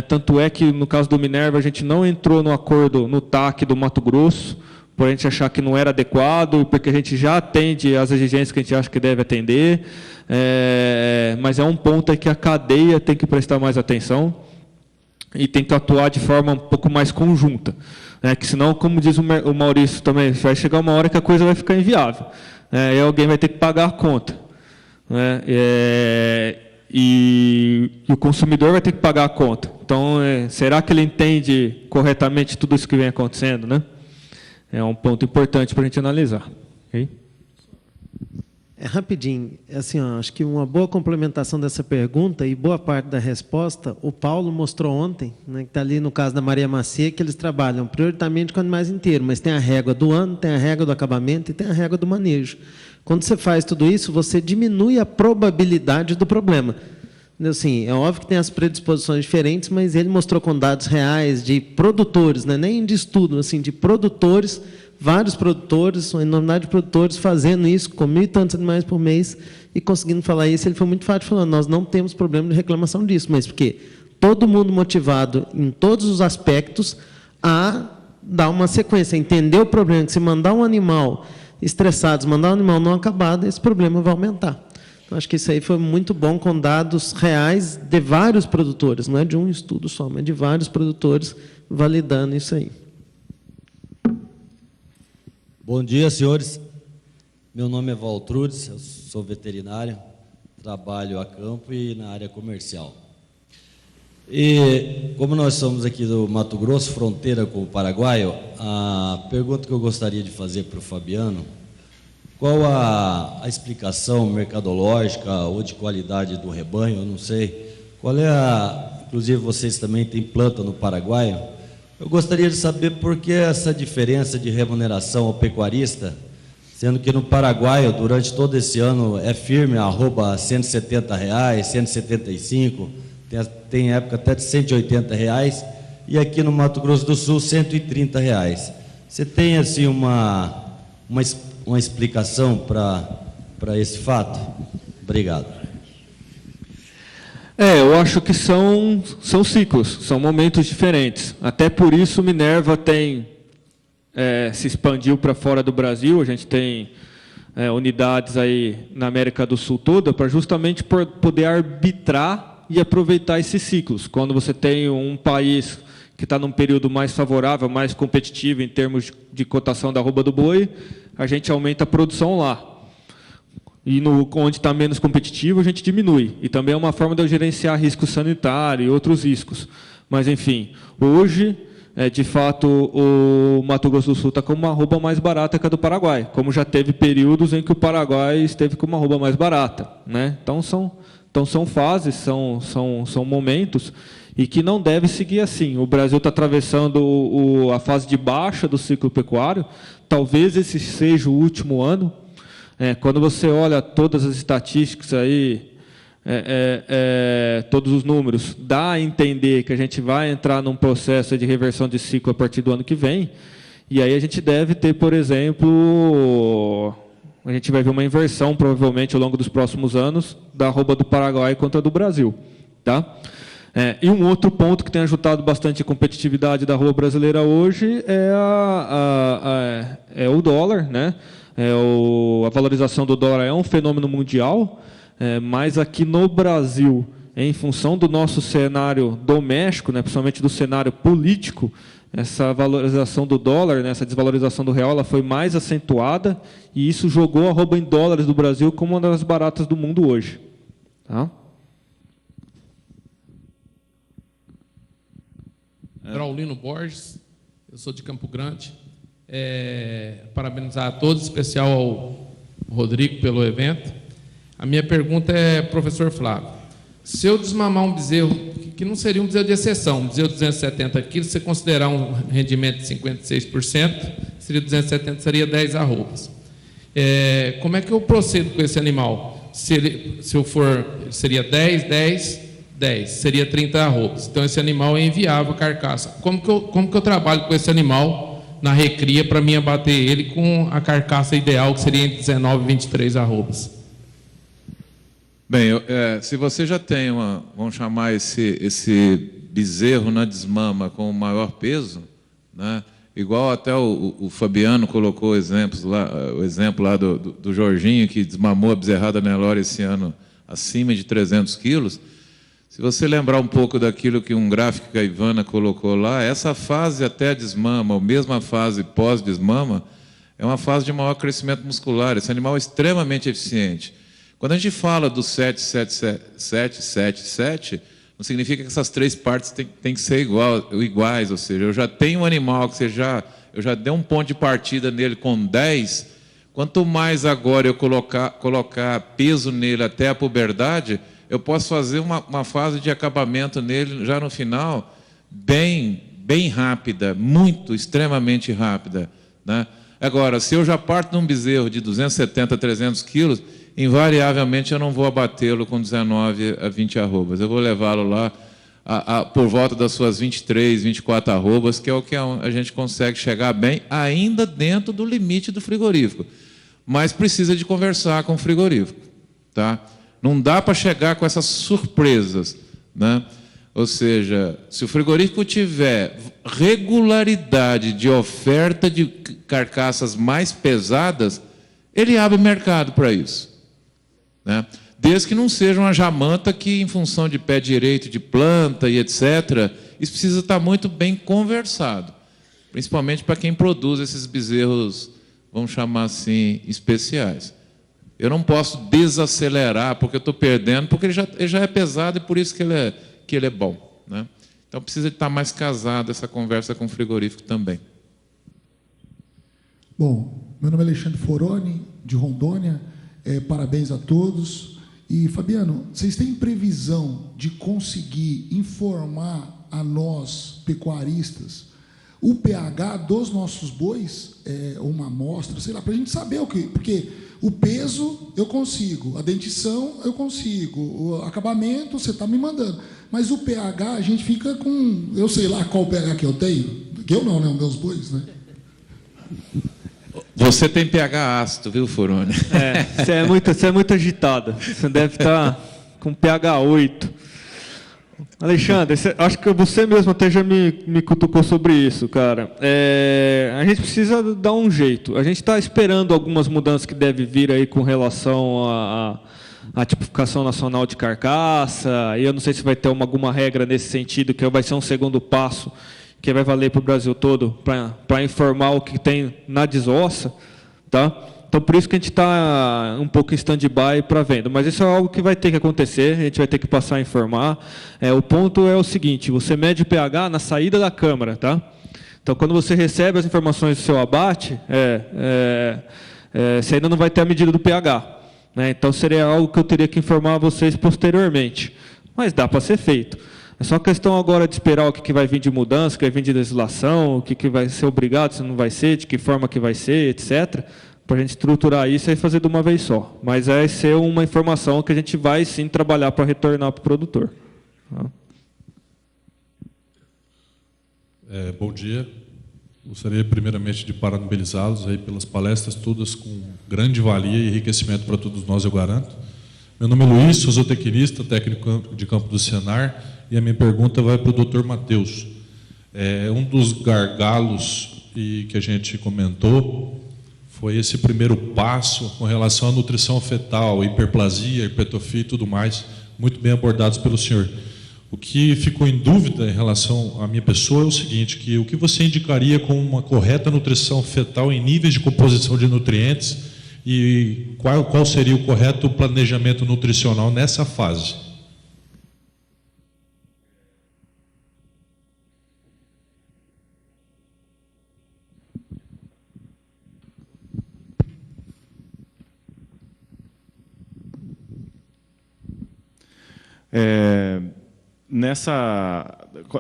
Tanto é que, no caso do Minerva, a gente não entrou no acordo, no TAC do Mato Grosso, por a gente achar que não era adequado, porque a gente já atende as exigências que a gente acha que deve atender. Mas é um ponto que a cadeia tem que prestar mais atenção e tem que atuar de forma um pouco mais conjunta. Que senão, como diz o Maurício também, vai chegar uma hora que a coisa vai ficar inviável. E alguém vai ter que pagar a conta. E o consumidor vai ter que pagar a conta. Então, será que ele entende corretamente tudo isso que vem acontecendo? Né? É um ponto importante para a gente analisar. Okay? Rapidinho, assim, acho que uma boa complementação dessa pergunta e boa parte da resposta, o Paulo mostrou ontem, né, que está ali no caso da Maria Macia, que eles trabalham prioritariamente com animais inteiros, mas tem a régua do ano, tem a régua do acabamento e tem a régua do manejo. Quando você faz tudo isso, você diminui a probabilidade do problema. Assim, é óbvio que tem as predisposições diferentes, mas ele mostrou com dados reais de produtores, né? Nem de estudo, assim, de produtores, vários produtores, uma enormidade de produtores fazendo isso, com 1.000 e tantos animais por mês, e conseguindo falar isso. Ele foi muito fácil falando, nós não temos problema de reclamação disso, mas porque todo mundo motivado em todos os aspectos a dar uma sequência, entender o problema, que se mandar um animal estressado, se mandar um animal não acabado, esse problema vai aumentar. Então, acho que isso aí foi muito bom, com dados reais de vários produtores, não é de um estudo só, mas de vários produtores validando isso aí. Bom dia, senhores. Meu nome é Valtrudes, eu sou veterinário, trabalho a campo e na área comercial. E como nós somos aqui do Mato Grosso, fronteira com o Paraguai, a pergunta que eu gostaria de fazer para o Fabiano, qual a explicação mercadológica ou de qualidade do rebanho, eu não sei, qual é inclusive vocês também têm planta no Paraguai, eu gostaria de saber por que essa diferença de remuneração ao pecuarista, sendo que no Paraguai, durante todo esse ano, é firme, arroba R$170, R$175, tem época até de R$180, e aqui no Mato Grosso do Sul, R$130. Você tem, assim, uma explicação para esse fato? Obrigado. Eu acho que são ciclos, são momentos diferentes. Até por isso, Minerva se expandiu para fora do Brasil. A gente tem unidades aí na América do Sul toda para justamente poder arbitrar e aproveitar esses ciclos. Quando você tem um país que está num período mais favorável, mais competitivo em termos de cotação da arroba do boi, a gente aumenta a produção lá. E onde está menos competitivo, a gente diminui. E também é uma forma de eu gerenciar risco sanitário e outros riscos. Mas, enfim, hoje, de fato, o Mato Grosso do Sul está com uma arroba mais barata que a do Paraguai, como já teve períodos em que o Paraguai esteve com uma arroba mais barata, né? Então, são fases, são momentos, e que não deve seguir assim. O Brasil está atravessando a fase de baixa do ciclo pecuário, talvez esse seja o último ano. Quando você olha todas as estatísticas aí, todos os números, dá a entender que a gente vai entrar num processo de reversão de ciclo a partir do ano que vem, e aí a gente deve ter, por exemplo, a gente vai ver uma inversão, provavelmente, ao longo dos próximos anos, da arroba do Paraguai contra a do Brasil. Tá? E um outro ponto que tem ajudado bastante a competitividade da arroba brasileira hoje é o dólar, né? A valorização do dólar é um fenômeno mundial, mas aqui no Brasil, em função do nosso cenário doméstico, né, principalmente do cenário político, essa valorização do dólar, né, essa desvalorização do real, ela foi mais acentuada, e isso jogou a arroba em dólares do Brasil como uma das baratas do mundo hoje. Tá? Braulino Borges, eu sou de Campo Grande. Parabenizar a todos, em especial ao Rodrigo pelo evento. A minha pergunta é, professor Flávio, se eu desmamar um bezerro, que não seria um bezerro de exceção, um bezerro de 270 quilos, se você considerar um rendimento de 56%, seria 270, seria 10 arrobas. Como é que eu procedo com esse animal? Se eu for, seria 10, seria 30 arrobas. Então, esse animal é inviável a carcaça. Como que eu trabalho com esse animal na recria para mim abater ele com a carcaça ideal, que seria entre 19 e 23 arrobas? Bem, se você já tem vamos chamar esse bezerro na desmama com o maior peso, né, igual até o Fabiano colocou exemplos lá, o exemplo lá do Jorginho, que desmamou a bezerrada Nelore esse ano acima de 300 quilos, se você lembrar um pouco daquilo que um gráfico que a Ivana colocou lá, essa fase até a desmama, ou mesmo a fase pós-desmama, é uma fase de maior crescimento muscular. Esse animal é extremamente eficiente. Quando a gente fala do 7, não significa que essas três partes têm que ser iguais, ou seja, eu já tenho um animal que eu já dei um ponto de partida nele com 10, quanto mais agora eu colocar peso nele até a puberdade, eu posso fazer uma fase de acabamento nele já no final, bem rápida, extremamente rápida, né? Agora, se eu já parto de um bezerro de 270 a 300 quilos, invariavelmente eu não vou abatê-lo com 19 a 20 arrobas. Eu vou levá-lo lá por volta das suas 23, 24 arrobas, que é o que a gente consegue chegar bem, ainda dentro do limite do frigorífico. Mas precisa de conversar com o frigorífico. Tá? Não dá para chegar com essas surpresas, né? Ou seja, se o frigorífico tiver regularidade de oferta de carcaças mais pesadas, ele abre mercado para isso, né? Desde que não seja uma jamanta que, em função de pé direito de planta e etc., isso precisa estar muito bem conversado, principalmente para quem produz esses bezerros, vamos chamar assim, especiais. Eu não posso desacelerar porque eu estou perdendo, porque ele já é pesado e por isso que ele é bom, né? Então precisa estar mais casado essa conversa com o frigorífico também. Bom, meu nome é Alexandre Foroni, de Rondônia. Parabéns a todos. E, Fabiano, vocês têm previsão de conseguir informar a nós, pecuaristas, o pH dos nossos bois? Uma amostra, sei lá, para a gente saber o que... Porque o peso eu consigo, a dentição eu consigo, o acabamento você está me mandando. Mas o pH a gente fica com... Eu sei lá qual pH que eu tenho. Que eu não, né? Os meus bois, né? Você tem pH ácido, viu, Foroni? Você é muito agitado. Você deve estar com pH 8. Alexandre, acho que você mesmo até já me cutucou sobre isso, cara. A gente precisa dar um jeito. A gente está esperando algumas mudanças que devem vir aí com relação à tipificação nacional de carcaça. E eu não sei se vai ter alguma regra nesse sentido, que vai ser um segundo passo que vai valer para o Brasil todo, para informar o que tem na desossa, tá? Então, por isso que a gente está um pouco em stand-by para venda. Mas isso é algo que vai ter que acontecer, a gente vai ter que passar a informar. O ponto é o seguinte, você mede o pH na saída da câmara, tá? Então, quando você recebe as informações do seu abate, você ainda não vai ter a medida do pH, né? Então, seria algo que eu teria que informar vocês posteriormente. Mas dá para ser feito. É só questão agora de esperar o que vai vir de mudança, o que vai vir de legislação, o que vai ser obrigado, se não vai ser, de que forma que vai ser, etc., para a gente estruturar isso e fazer de uma vez só. Mas vai ser uma informação que a gente vai, sim, trabalhar para retornar para o produtor. Bom dia. Gostaria, primeiramente, de parabenizá-los aí pelas palestras, todas com grande valia e enriquecimento para todos nós, eu garanto. Meu nome é Luiz, sou zootecnista, técnico de campo do Senar, e a minha pergunta vai para o Dr. Matheus. Um dos gargalos que a gente comentou foi esse primeiro passo com relação à nutrição fetal, hiperplasia, hipertrofia e tudo mais, muito bem abordados pelo senhor. O que ficou em dúvida em relação à minha pessoa é o seguinte, que o que você indicaria como uma correta nutrição fetal em níveis de composição de nutrientes e qual seria o correto planejamento nutricional nessa fase?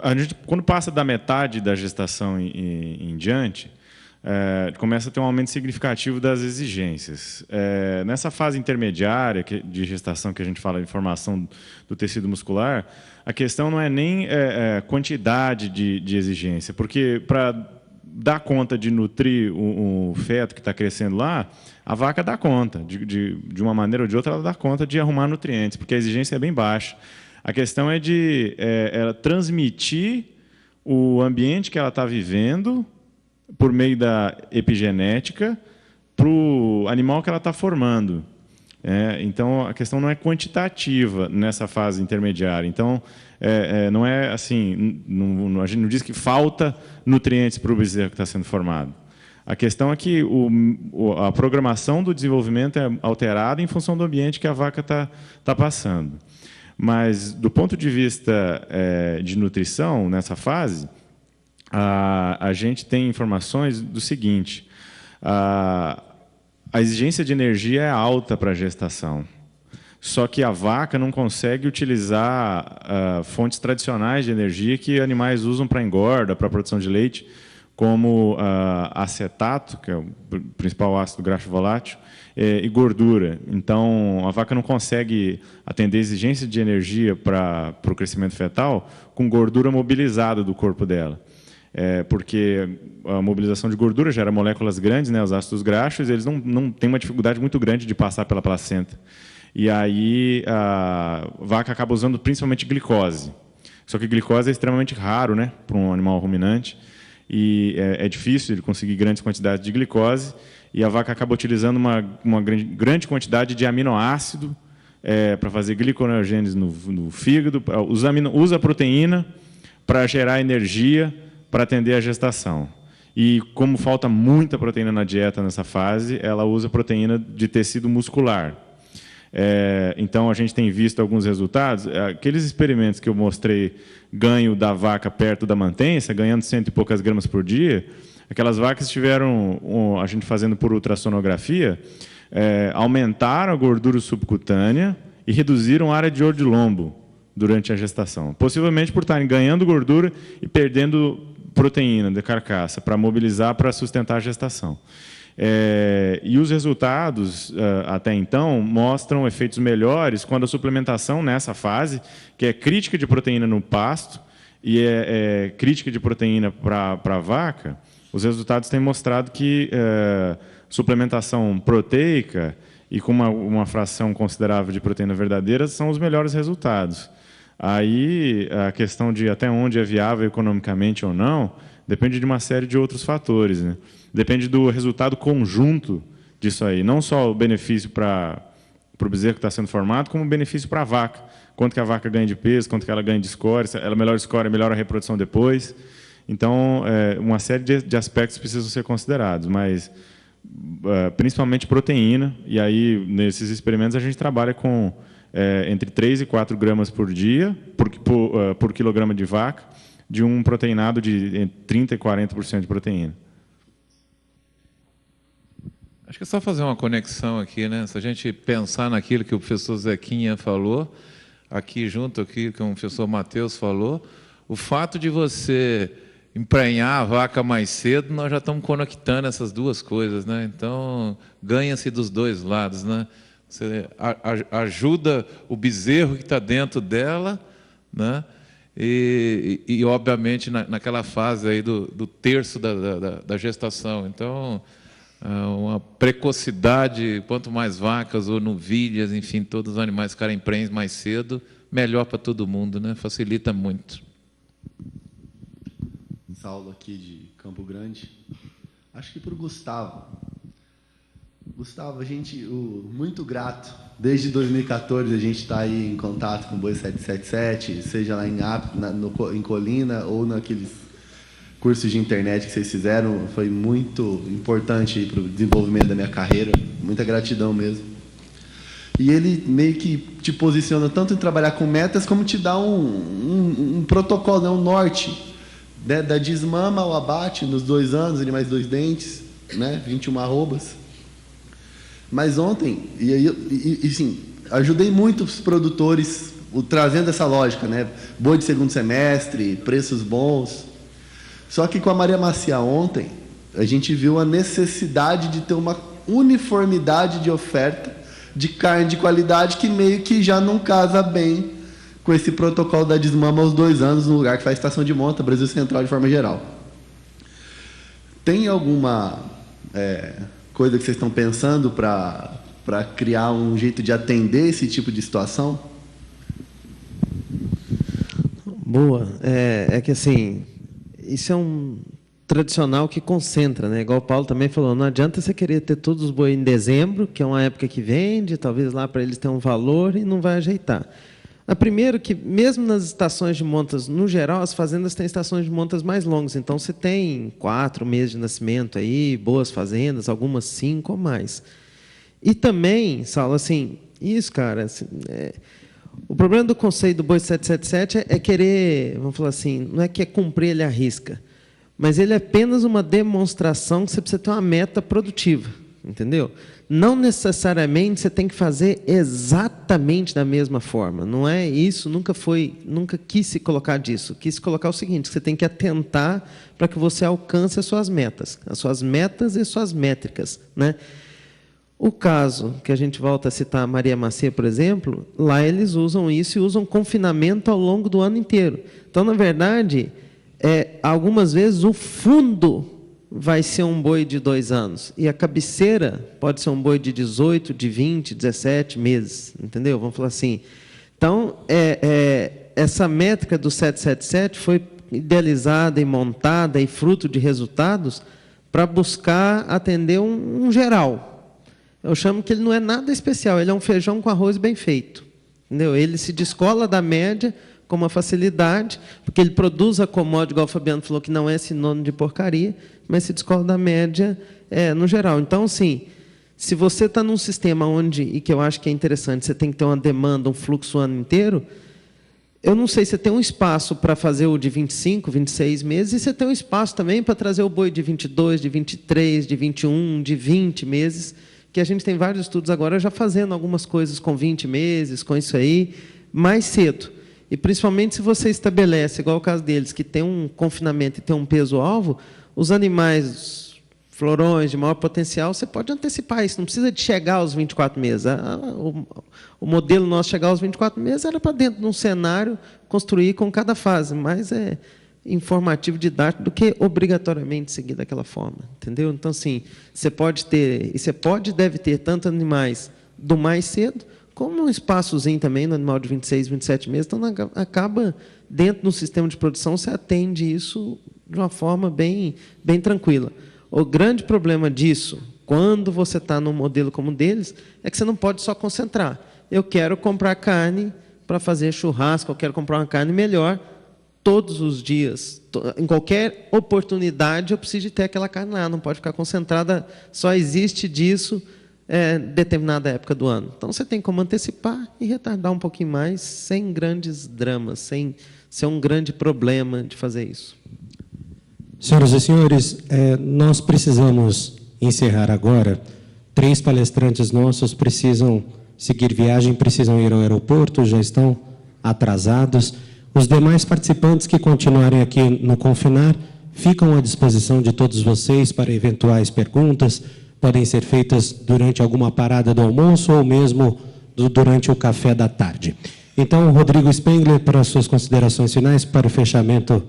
A gente, quando passa da metade da gestação em diante, começa a ter um aumento significativo das exigências. Nessa fase intermediária de gestação, que a gente fala de formação do tecido muscular, a questão não é nem quantidade de exigência, porque para dar conta de nutrir o feto que está crescendo lá, a vaca dá conta, de uma maneira ou de outra, ela dá conta de arrumar nutrientes, porque a exigência é bem baixa. A questão é de ela transmitir o ambiente que ela está vivendo por meio da epigenética para o animal que ela está formando. Então, a questão não é quantitativa nessa fase intermediária. Então, não é assim, a gente não diz que falta nutrientes para o bezerro que está sendo formado. A questão é que a programação do desenvolvimento é alterada em função do ambiente que a vaca está passando. Mas, do ponto de vista de nutrição, nessa fase, a gente tem informações do seguinte: a exigência de energia é alta para a gestação, só que a vaca não consegue utilizar fontes tradicionais de energia que animais usam para engorda, para produção de leite, como acetato, que é o principal ácido graxo volátil, e gordura. Então, a vaca não consegue atender a exigência de energia para o crescimento fetal com gordura mobilizada do corpo dela. Porque a mobilização de gordura gera moléculas grandes, né, os ácidos graxos, eles não têm uma dificuldade muito grande de passar pela placenta. E aí a vaca acaba usando principalmente glicose. Só que glicose é extremamente raro, né, para um animal ruminante, e é difícil ele conseguir grandes quantidades de glicose, e a vaca acaba utilizando uma grande quantidade de aminoácido para fazer gliconeogênese no fígado, usa a proteína para gerar energia para atender a gestação. E como falta muita proteína na dieta nessa fase, ela usa proteína de tecido muscular. Então, a gente tem visto alguns resultados. Aqueles experimentos que eu mostrei, ganho da vaca perto da mantença, ganhando 100 e poucas gramas por dia, aquelas vacas tiveram, a gente fazendo por ultrassonografia, aumentaram a gordura subcutânea e reduziram a área de ouro de lombo durante a gestação. Possivelmente por estarem ganhando gordura e perdendo proteína da carcaça para mobilizar, para sustentar a gestação. E os resultados, até então, mostram efeitos melhores quando a suplementação nessa fase, que é crítica de proteína no pasto e é crítica de proteína para a vaca, os resultados têm mostrado que suplementação proteica e com uma fração considerável de proteína verdadeira são os melhores resultados. Aí, a questão de até onde é viável economicamente ou não, depende de uma série de outros fatores, né? Depende do resultado conjunto disso aí. Não só o benefício para o bezerro que está sendo formado, como o benefício para a vaca. Quanto que a vaca ganha de peso, quanto que ela ganha de score, se ela melhora o score, melhora a reprodução depois. Então, uma série de aspectos precisam ser considerados, mas principalmente proteína. E aí, nesses experimentos, a gente trabalha com entre 3 e 4 gramas por dia, por quilograma de vaca, de um proteinado de entre 30% e 40% de proteína. Acho que é só fazer uma conexão aqui, né? Se a gente pensar naquilo que o professor Zequinha falou, aqui junto aqui com o professor Matheus falou, o fato de você emprenhar a vaca mais cedo, nós já estamos conectando essas duas coisas, né? Então, ganha-se dos dois lados, né? Você ajuda o bezerro que está dentro dela, né? E obviamente, naquela fase aí do terço da gestação. Então, uma precocidade, quanto mais vacas ou novilhas, enfim, todos os animais ficarem prenhes mais cedo, melhor para todo mundo, né? Facilita muito. Saulo aqui de Campo Grande. Acho que para o Gustavo. Gustavo, a gente, muito grato. Desde 2014 a gente está aí em contato com o Boi 777, seja lá em Colina ou naqueles cursos de internet que vocês fizeram. Foi muito importante para o desenvolvimento da minha carreira. Muita gratidão mesmo. E ele meio que te posiciona tanto em trabalhar com metas, como te dá um protocolo, né, um norte, né, da desmama ao abate nos 2 anos, animais 2 dentes, né, 21 arrobas. Mas ontem, sim, ajudei muito os produtores trazendo essa lógica, né? Boi de segundo semestre, preços bons. Só que com a Maria Macia ontem, a gente viu a necessidade de ter uma uniformidade de oferta de carne de qualidade que meio que já não casa bem com esse protocolo da desmama aos 2 anos no lugar que faz estação de monta, Brasil Central de forma geral. Tem alguma coisa que vocês estão pensando para criar um jeito de atender esse tipo de situação? Boa. É que assim, isso é um tradicional que concentra, né? Igual o Paulo também falou, não adianta você querer ter todos os boi em dezembro, que é uma época que vende, talvez lá para eles tenham um valor e não vai ajeitar. Primeiro que, mesmo nas estações de montas, no geral, as fazendas têm estações de montas mais longas. Então, você tem 4 meses de nascimento aí, boas fazendas, algumas 5 ou mais. E também, Saulo, assim, isso, cara, assim, o problema do conceito do Boi 777 é querer, vamos falar assim, não é que é cumprir ele à risca, mas ele é apenas uma demonstração que você precisa ter uma meta produtiva, entendeu? não necessariamente você tem que fazer exatamente da mesma forma. Não é isso, nunca quis se colocar disso. Quis se colocar o seguinte, você tem que atentar para que você alcance as suas metas e as suas métricas, né? O caso que a gente volta a citar, Maria Macia, por exemplo, lá eles usam isso e usam confinamento ao longo do ano inteiro. Então, na verdade, algumas vezes o fundo vai ser um boi de 2 anos e a cabeceira pode ser um boi de 18, de 20, 17 meses, entendeu? Vamos falar assim. Então, essa métrica do 777 foi idealizada e montada e fruto de resultados para buscar atender um geral. Eu chamo que ele não é nada especial, ele é um feijão com arroz bem feito. Entendeu? Ele se descola da média com uma facilidade, porque ele produz a commodity, igual o Fabiano falou, que não é sinônimo de porcaria, mas se descola da média no geral. Então, sim, se você está num sistema onde, e que eu acho que é interessante, você tem que ter uma demanda, um fluxo o ano inteiro, eu não sei se você tem um espaço para fazer o de 25, 26 meses, e você tem um espaço também para trazer o boi de 22, de 23, de 21, de 20 meses, que a gente tem vários estudos agora já fazendo algumas coisas com 20 meses, com isso aí, mais cedo. E, principalmente, se você estabelece, igual o caso deles, que tem um confinamento e tem um peso-alvo, os animais, florões de maior potencial, você pode antecipar isso, não precisa de chegar aos 24 meses. O modelo nosso chegar aos 24 meses era para dentro de um cenário, construir com cada fase, mas é informativo, didático, do que obrigatoriamente seguir daquela forma, entendeu? Então, assim, você pode ter, e você pode e deve ter tanto animais do mais cedo, como um espaçozinho também no animal de 26, 27 meses, então acaba, dentro do sistema de produção, você atende isso de uma forma bem tranquila. O grande problema disso, quando você está num modelo como o deles, é que você não pode só concentrar. Eu quero comprar carne para fazer churrasco, eu quero comprar uma carne melhor, todos os dias, em qualquer oportunidade, eu preciso de ter aquela carne lá, não pode ficar concentrada, só existe disso determinada época do ano. Então, você tem como antecipar e retardar um pouquinho mais, sem grandes dramas, sem ser um grande problema de fazer isso. Senhoras e senhores, nós precisamos encerrar agora. 3 palestrantes nossos precisam seguir viagem, precisam ir ao aeroporto, já estão atrasados. Os demais participantes que continuarem aqui no Confinar ficam à disposição de todos vocês para eventuais perguntas, podem ser feitas durante alguma parada do almoço ou mesmo durante o café da tarde. Então, Rodrigo Spengler, para as suas considerações finais, para o fechamento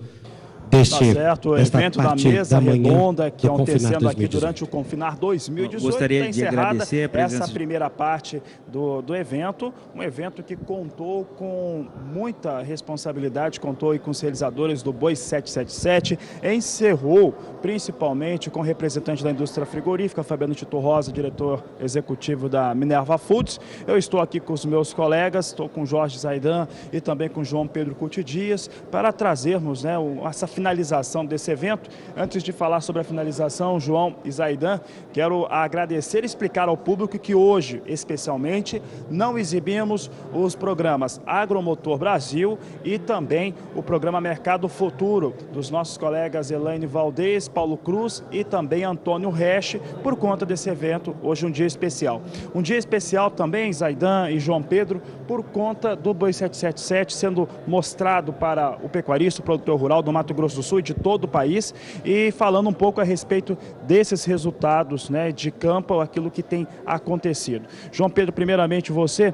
desta o evento da mesa redonda que do acontecendo aqui durante o Confinar 2018. Gostaria de agradecer a presença. Essa primeira parte do evento, um evento que contou com muita responsabilidade, contou com os realizadores do Boi 777, encerrou principalmente com representante da indústria frigorífica, Fabiano Tito Rosa, diretor executivo da Minerva Foods. Eu estou aqui com os meus colegas, estou com o Jorge Zaidan e também com o João Pedro Curti Dias, para trazermos essa finalização desse evento. Antes de falar sobre a finalização, João e Zaidan, quero agradecer e explicar ao público que hoje, especialmente, não exibimos os programas Agromotor Brasil e também o programa Mercado Futuro, dos nossos colegas Elaine Valdez, Paulo Cruz e também Antônio Resch, por conta desse evento, hoje um dia especial. Um dia especial também, Zaidan e João Pedro, por conta do Boi 777 sendo mostrado para o pecuarista, o produtor rural do Mato Grosso do Sul e de todo o país, e falando um pouco a respeito desses resultados de campo, aquilo que tem acontecido. João Pedro, primeiramente você,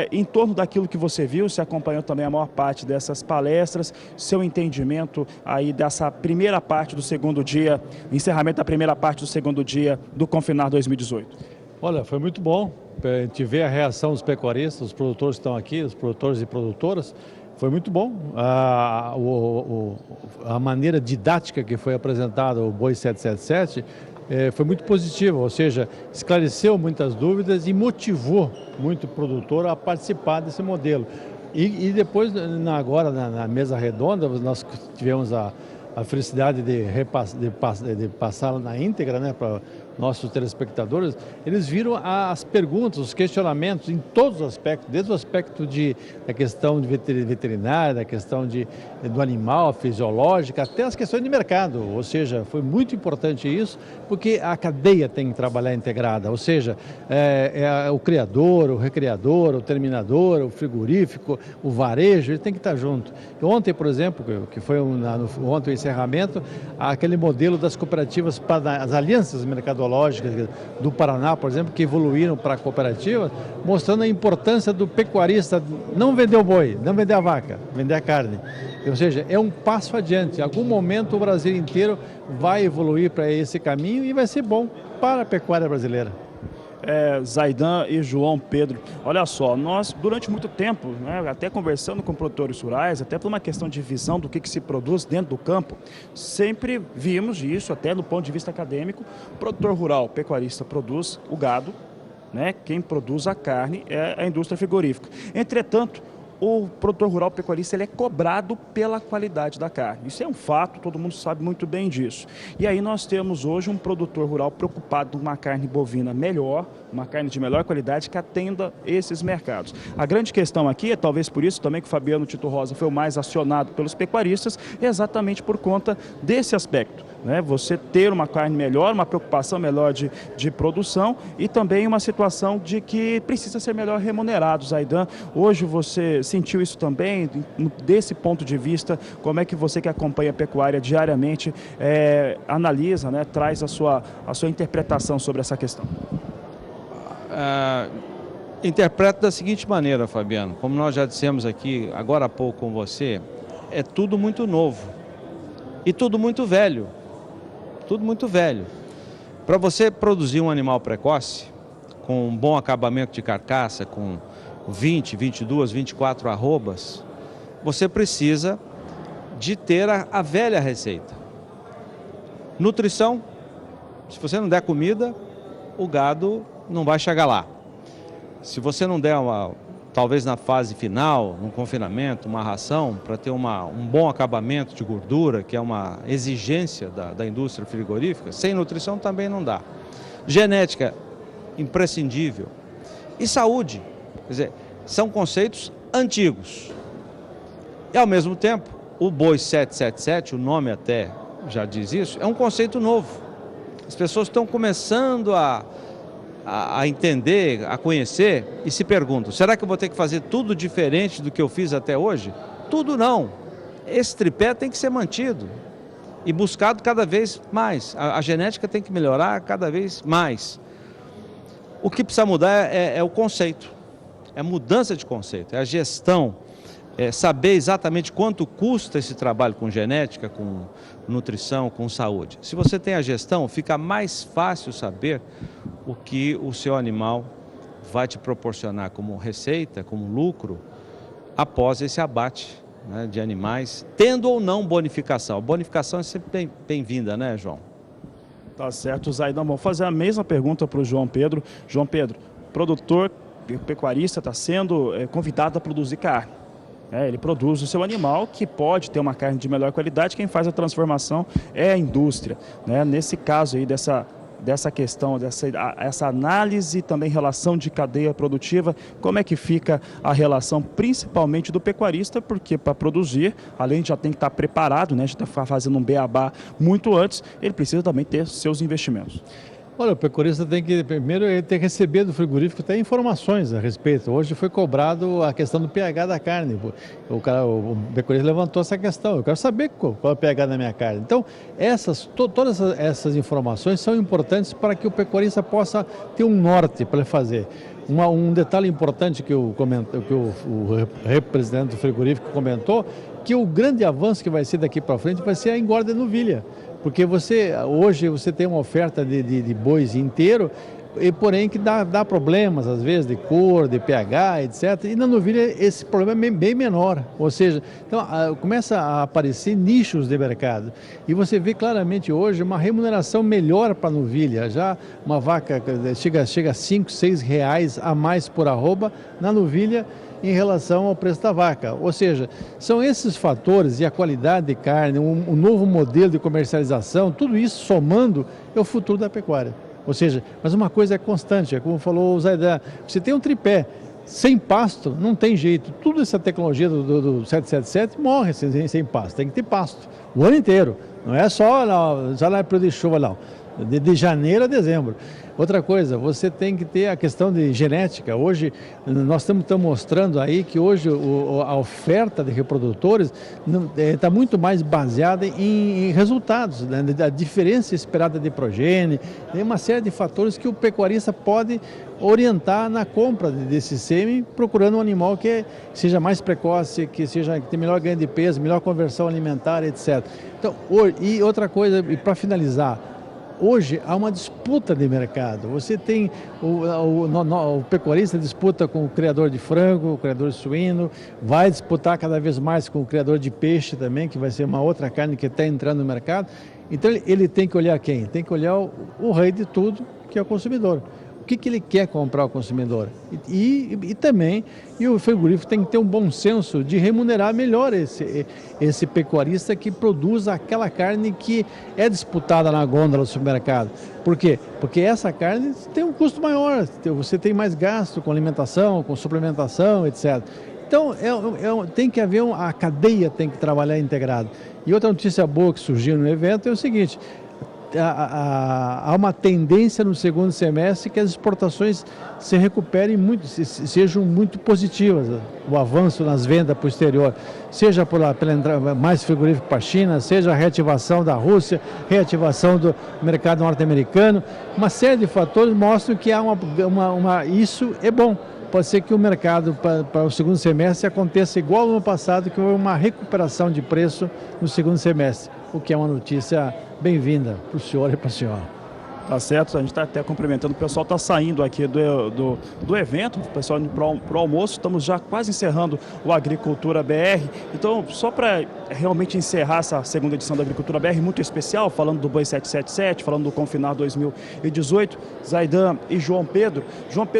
em torno daquilo que você viu, você acompanhou também a maior parte dessas palestras, seu entendimento aí dessa primeira parte do segundo dia, encerramento da primeira parte do segundo dia do Confinar 2018. Olha, foi muito bom a gente ver a reação dos pecuaristas, os produtores que estão aqui, os produtores e produtoras. Foi muito bom a maneira didática que foi apresentada o Boi 777 foi muito positiva, ou seja, esclareceu muitas dúvidas e motivou muito o produtor a participar desse modelo. E depois, agora na mesa redonda, nós tivemos a felicidade de passá-la na íntegra, para nossos telespectadores, eles viram as perguntas, os questionamentos em todos os aspectos, desde o aspecto da questão de veterinária, da questão do animal, fisiológica, até as questões de mercado. Ou seja, foi muito importante isso, porque a cadeia tem que trabalhar integrada, ou seja, o criador, o recriador, o terminador, o frigorífico, o varejo, ele tem que estar junto. Ontem, por exemplo, que foi ontem o encerramento, aquele modelo das cooperativas, as alianças mercadológicas do Paraná, por exemplo, que evoluíram para a cooperativa, mostrando a importância do pecuarista não vender o boi, não vender a vaca, vender a carne. Ou seja, é um passo adiante. Em algum momento o Brasil inteiro vai evoluir para esse caminho e vai ser bom para a pecuária brasileira. Zaidan e João Pedro, olha só, nós durante muito tempo, né, até conversando com produtores rurais, até por uma questão de visão do que se produz dentro do campo, sempre vimos isso, até do ponto de vista acadêmico, o produtor rural, o pecuarista produz o gado, né, quem produz a carne é a indústria frigorífica. Entretanto, o produtor rural pecuarista ele é cobrado pela qualidade da carne. Isso é um fato, todo mundo sabe muito bem disso. E aí nós temos hoje um produtor rural preocupado com uma carne bovina melhor, uma carne de melhor qualidade que atenda esses mercados. A grande questão aqui, talvez por isso também que o Fabiano Tito Rosa foi o mais acionado pelos pecuaristas, é exatamente por conta desse aspecto, né? Você ter uma carne melhor, uma preocupação melhor de produção e também uma situação de que precisa ser melhor remunerado. Zaidan, hoje você sentiu isso também, desse ponto de vista, como é que você que acompanha a pecuária diariamente analisa, né, traz a sua interpretação sobre essa questão? Interpreto da seguinte maneira, Fabiano, como nós já dissemos aqui agora há pouco com você, é tudo muito novo e tudo muito velho, tudo muito velho. Para você produzir um animal precoce, com um bom acabamento de carcaça, com 20, 22, 24 arrobas, você precisa de ter a velha receita. Nutrição, se você não der comida, o gado não vai chegar lá. Se você não der, talvez na fase final, no confinamento, uma ração para ter um bom acabamento de gordura, que é uma exigência da indústria frigorífica, sem nutrição também não dá. Genética, imprescindível. E saúde. Quer dizer, são conceitos antigos. E, ao mesmo tempo, o boi 777, o nome até já diz isso, é um conceito novo. As pessoas estão começando a entender, a conhecer e se perguntam, será que eu vou ter que fazer tudo diferente do que eu fiz até hoje? Tudo não. Esse tripé tem que ser mantido e buscado cada vez mais. A genética tem que melhorar cada vez mais. O que precisa mudar é o conceito, é a mudança de conceito, é a gestão, é saber exatamente quanto custa esse trabalho com genética, com nutrição, com saúde. Se você tem a gestão, fica mais fácil saber o que o seu animal vai te proporcionar como receita, como lucro, após esse abate, né, de animais, tendo ou não bonificação. A bonificação é sempre bem-vinda, né, João? Tá certo, Zaidan. Vamos fazer a mesma pergunta para o João Pedro. João Pedro, produtor pecuarista está sendo convidado a produzir carne. Ele produz o seu animal, que pode ter uma carne de melhor qualidade, quem faz a transformação é a indústria, né? Nesse caso aí dessa questão, essa análise também relação de cadeia produtiva, como é que fica a relação principalmente do pecuarista, porque para produzir, além de já tem que estar preparado, né, já está fazendo um beabá muito antes, ele precisa também ter seus investimentos. Olha, o pecuarista tem que, primeiro, ele tem que receber do frigorífico até informações a respeito. Hoje foi cobrado a questão do pH da carne. O pecuarista levantou essa questão. Eu quero saber qual é o pH da minha carne. Então, todas essas informações são importantes para que o pecuarista possa ter um norte para fazer. Um detalhe importante que o representante do frigorífico comentou, que o grande avanço que vai ser daqui para frente vai ser a engorda de novilha. Porque hoje você tem uma oferta de bois inteiro, e porém que dá problemas, às vezes, de cor, de pH, etc. E na novilha esse problema é bem menor. Ou seja, então, começa a aparecer nichos de mercado. E você vê claramente hoje uma remuneração melhor para a novilha. Já uma vaca chega a 5, 6 reais a mais por arroba na novilha, em relação ao preço da vaca. Ou seja, são esses fatores e a qualidade de carne, um novo modelo de comercialização, tudo isso somando é o futuro da pecuária. Ou seja, mas uma coisa é constante, é como falou o Zaidan, você tem um tripé, sem pasto não tem jeito, toda essa tecnologia do 777 morre sem pasto, tem que ter pasto o ano inteiro, não é só na época de chuva não, de janeiro a dezembro. Outra coisa, você tem que ter a questão de genética. Hoje, nós estamos mostrando aí que hoje a oferta de reprodutores está muito mais baseada em resultados, né? A diferença esperada de progênie, tem uma série de fatores que o pecuarista pode orientar na compra desse sêmen, procurando um animal que seja mais precoce, que tenha melhor ganho de peso, melhor conversão alimentar, etc. Então, e outra coisa, e para finalizar, hoje há uma disputa de mercado. Você tem o pecuarista disputa com o criador de frango, o criador de suíno, vai disputar cada vez mais com o criador de peixe também, que vai ser uma outra carne que está entrando no mercado. Então ele tem que olhar quem? Tem que olhar o rei de tudo, que é o consumidor. O que ele quer comprar ao consumidor? E também, o frigorífico tem que ter um bom senso de remunerar melhor esse pecuarista que produz aquela carne que é disputada na gôndola do supermercado. Por quê? Porque essa carne tem um custo maior, você tem mais gasto com alimentação, com suplementação, etc. Então, tem que haver a cadeia tem que trabalhar integrado. E outra notícia boa que surgiu no evento é o seguinte: há uma tendência no segundo semestre que as exportações se recuperem muito, sejam muito positivas, o avanço nas vendas para o exterior, seja pela entrada mais frigorífico para a China, seja a reativação da Rússia, reativação do mercado norte-americano, uma série de fatores mostram que há isso é bom. Pode ser que o mercado para o segundo semestre aconteça igual ao ano passado, que houve uma recuperação de preço no segundo semestre, o que é uma notícia bem-vinda para o senhor e para a senhora. Tá certo, a gente está até cumprimentando, o pessoal está saindo aqui do evento, o pessoal indo para o almoço, estamos já quase encerrando o Agricultura BR, então só para realmente encerrar essa segunda edição da Agricultura BR, muito especial, falando do Boi 777, falando do Confinar 2018, Zaidan e João Pedro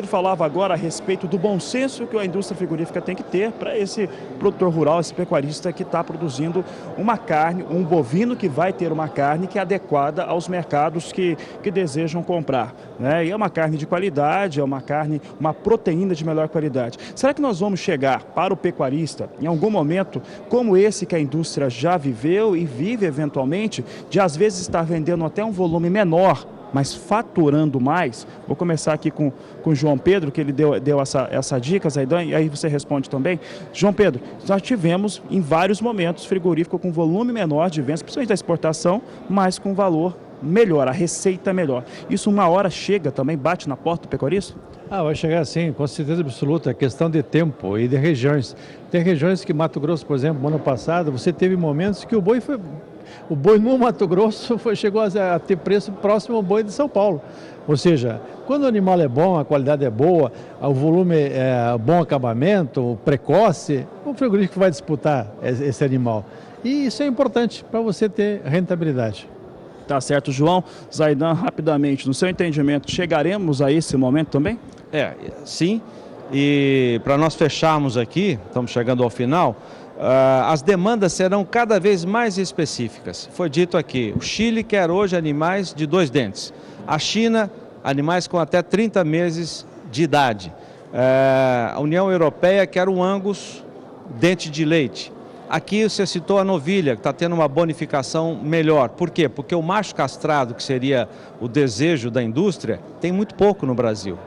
falava agora a respeito do bom senso que a indústria frigorífica tem que ter para esse produtor rural, esse pecuarista que está produzindo uma carne, um bovino que vai ter uma carne que é adequada aos mercados que desejam comprar, né? E é uma carne de qualidade, é uma proteína de melhor qualidade. Será que nós vamos chegar para o pecuarista em algum momento como esse que a indústria já viveu e vive eventualmente, de às vezes estar vendendo até um volume menor, mas faturando mais? Vou começar aqui com o João Pedro, que ele deu essa dica, Zaidan, e aí você responde também. João Pedro, nós tivemos em vários momentos frigorífico com volume menor de vendas, principalmente da exportação, mas com valor melhor, a receita melhor. Isso uma hora chega também, bate na porta do pecuarista? Vai chegar sim, com certeza absoluta, é questão de tempo e de regiões. Tem regiões que Mato Grosso, por exemplo, no ano passado, você teve momentos que o boi no Mato Grosso chegou a ter preço próximo ao boi de São Paulo. Ou seja, quando o animal é bom, a qualidade é boa, o volume é bom acabamento, precoce, o frigorífico vai disputar esse animal. E isso é importante para você ter rentabilidade. Tá certo, João. Zaidan, rapidamente, no seu entendimento, chegaremos a esse momento também? Sim. E para nós fecharmos aqui, estamos chegando ao final, as demandas serão cada vez mais específicas. Foi dito aqui, o Chile quer hoje animais de 2 dentes. A China, animais com até 30 meses de idade. A União Europeia quer um Angus dente de leite. Aqui você citou a novilha, que está tendo uma bonificação melhor. Por quê? Porque o macho castrado, que seria o desejo da indústria, tem muito pouco no Brasil.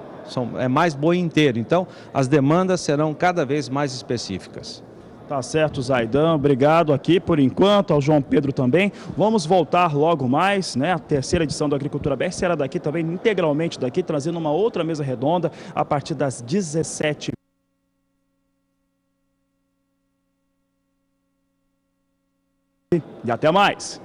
É mais boi inteiro. Então, as demandas serão cada vez mais específicas. Tá certo, Zaidan. Obrigado aqui por enquanto, ao João Pedro também. Vamos voltar logo mais, né? A terceira edição do Agricultura BR será daqui também, integralmente daqui, trazendo uma outra mesa redonda a partir das 17h. E até mais!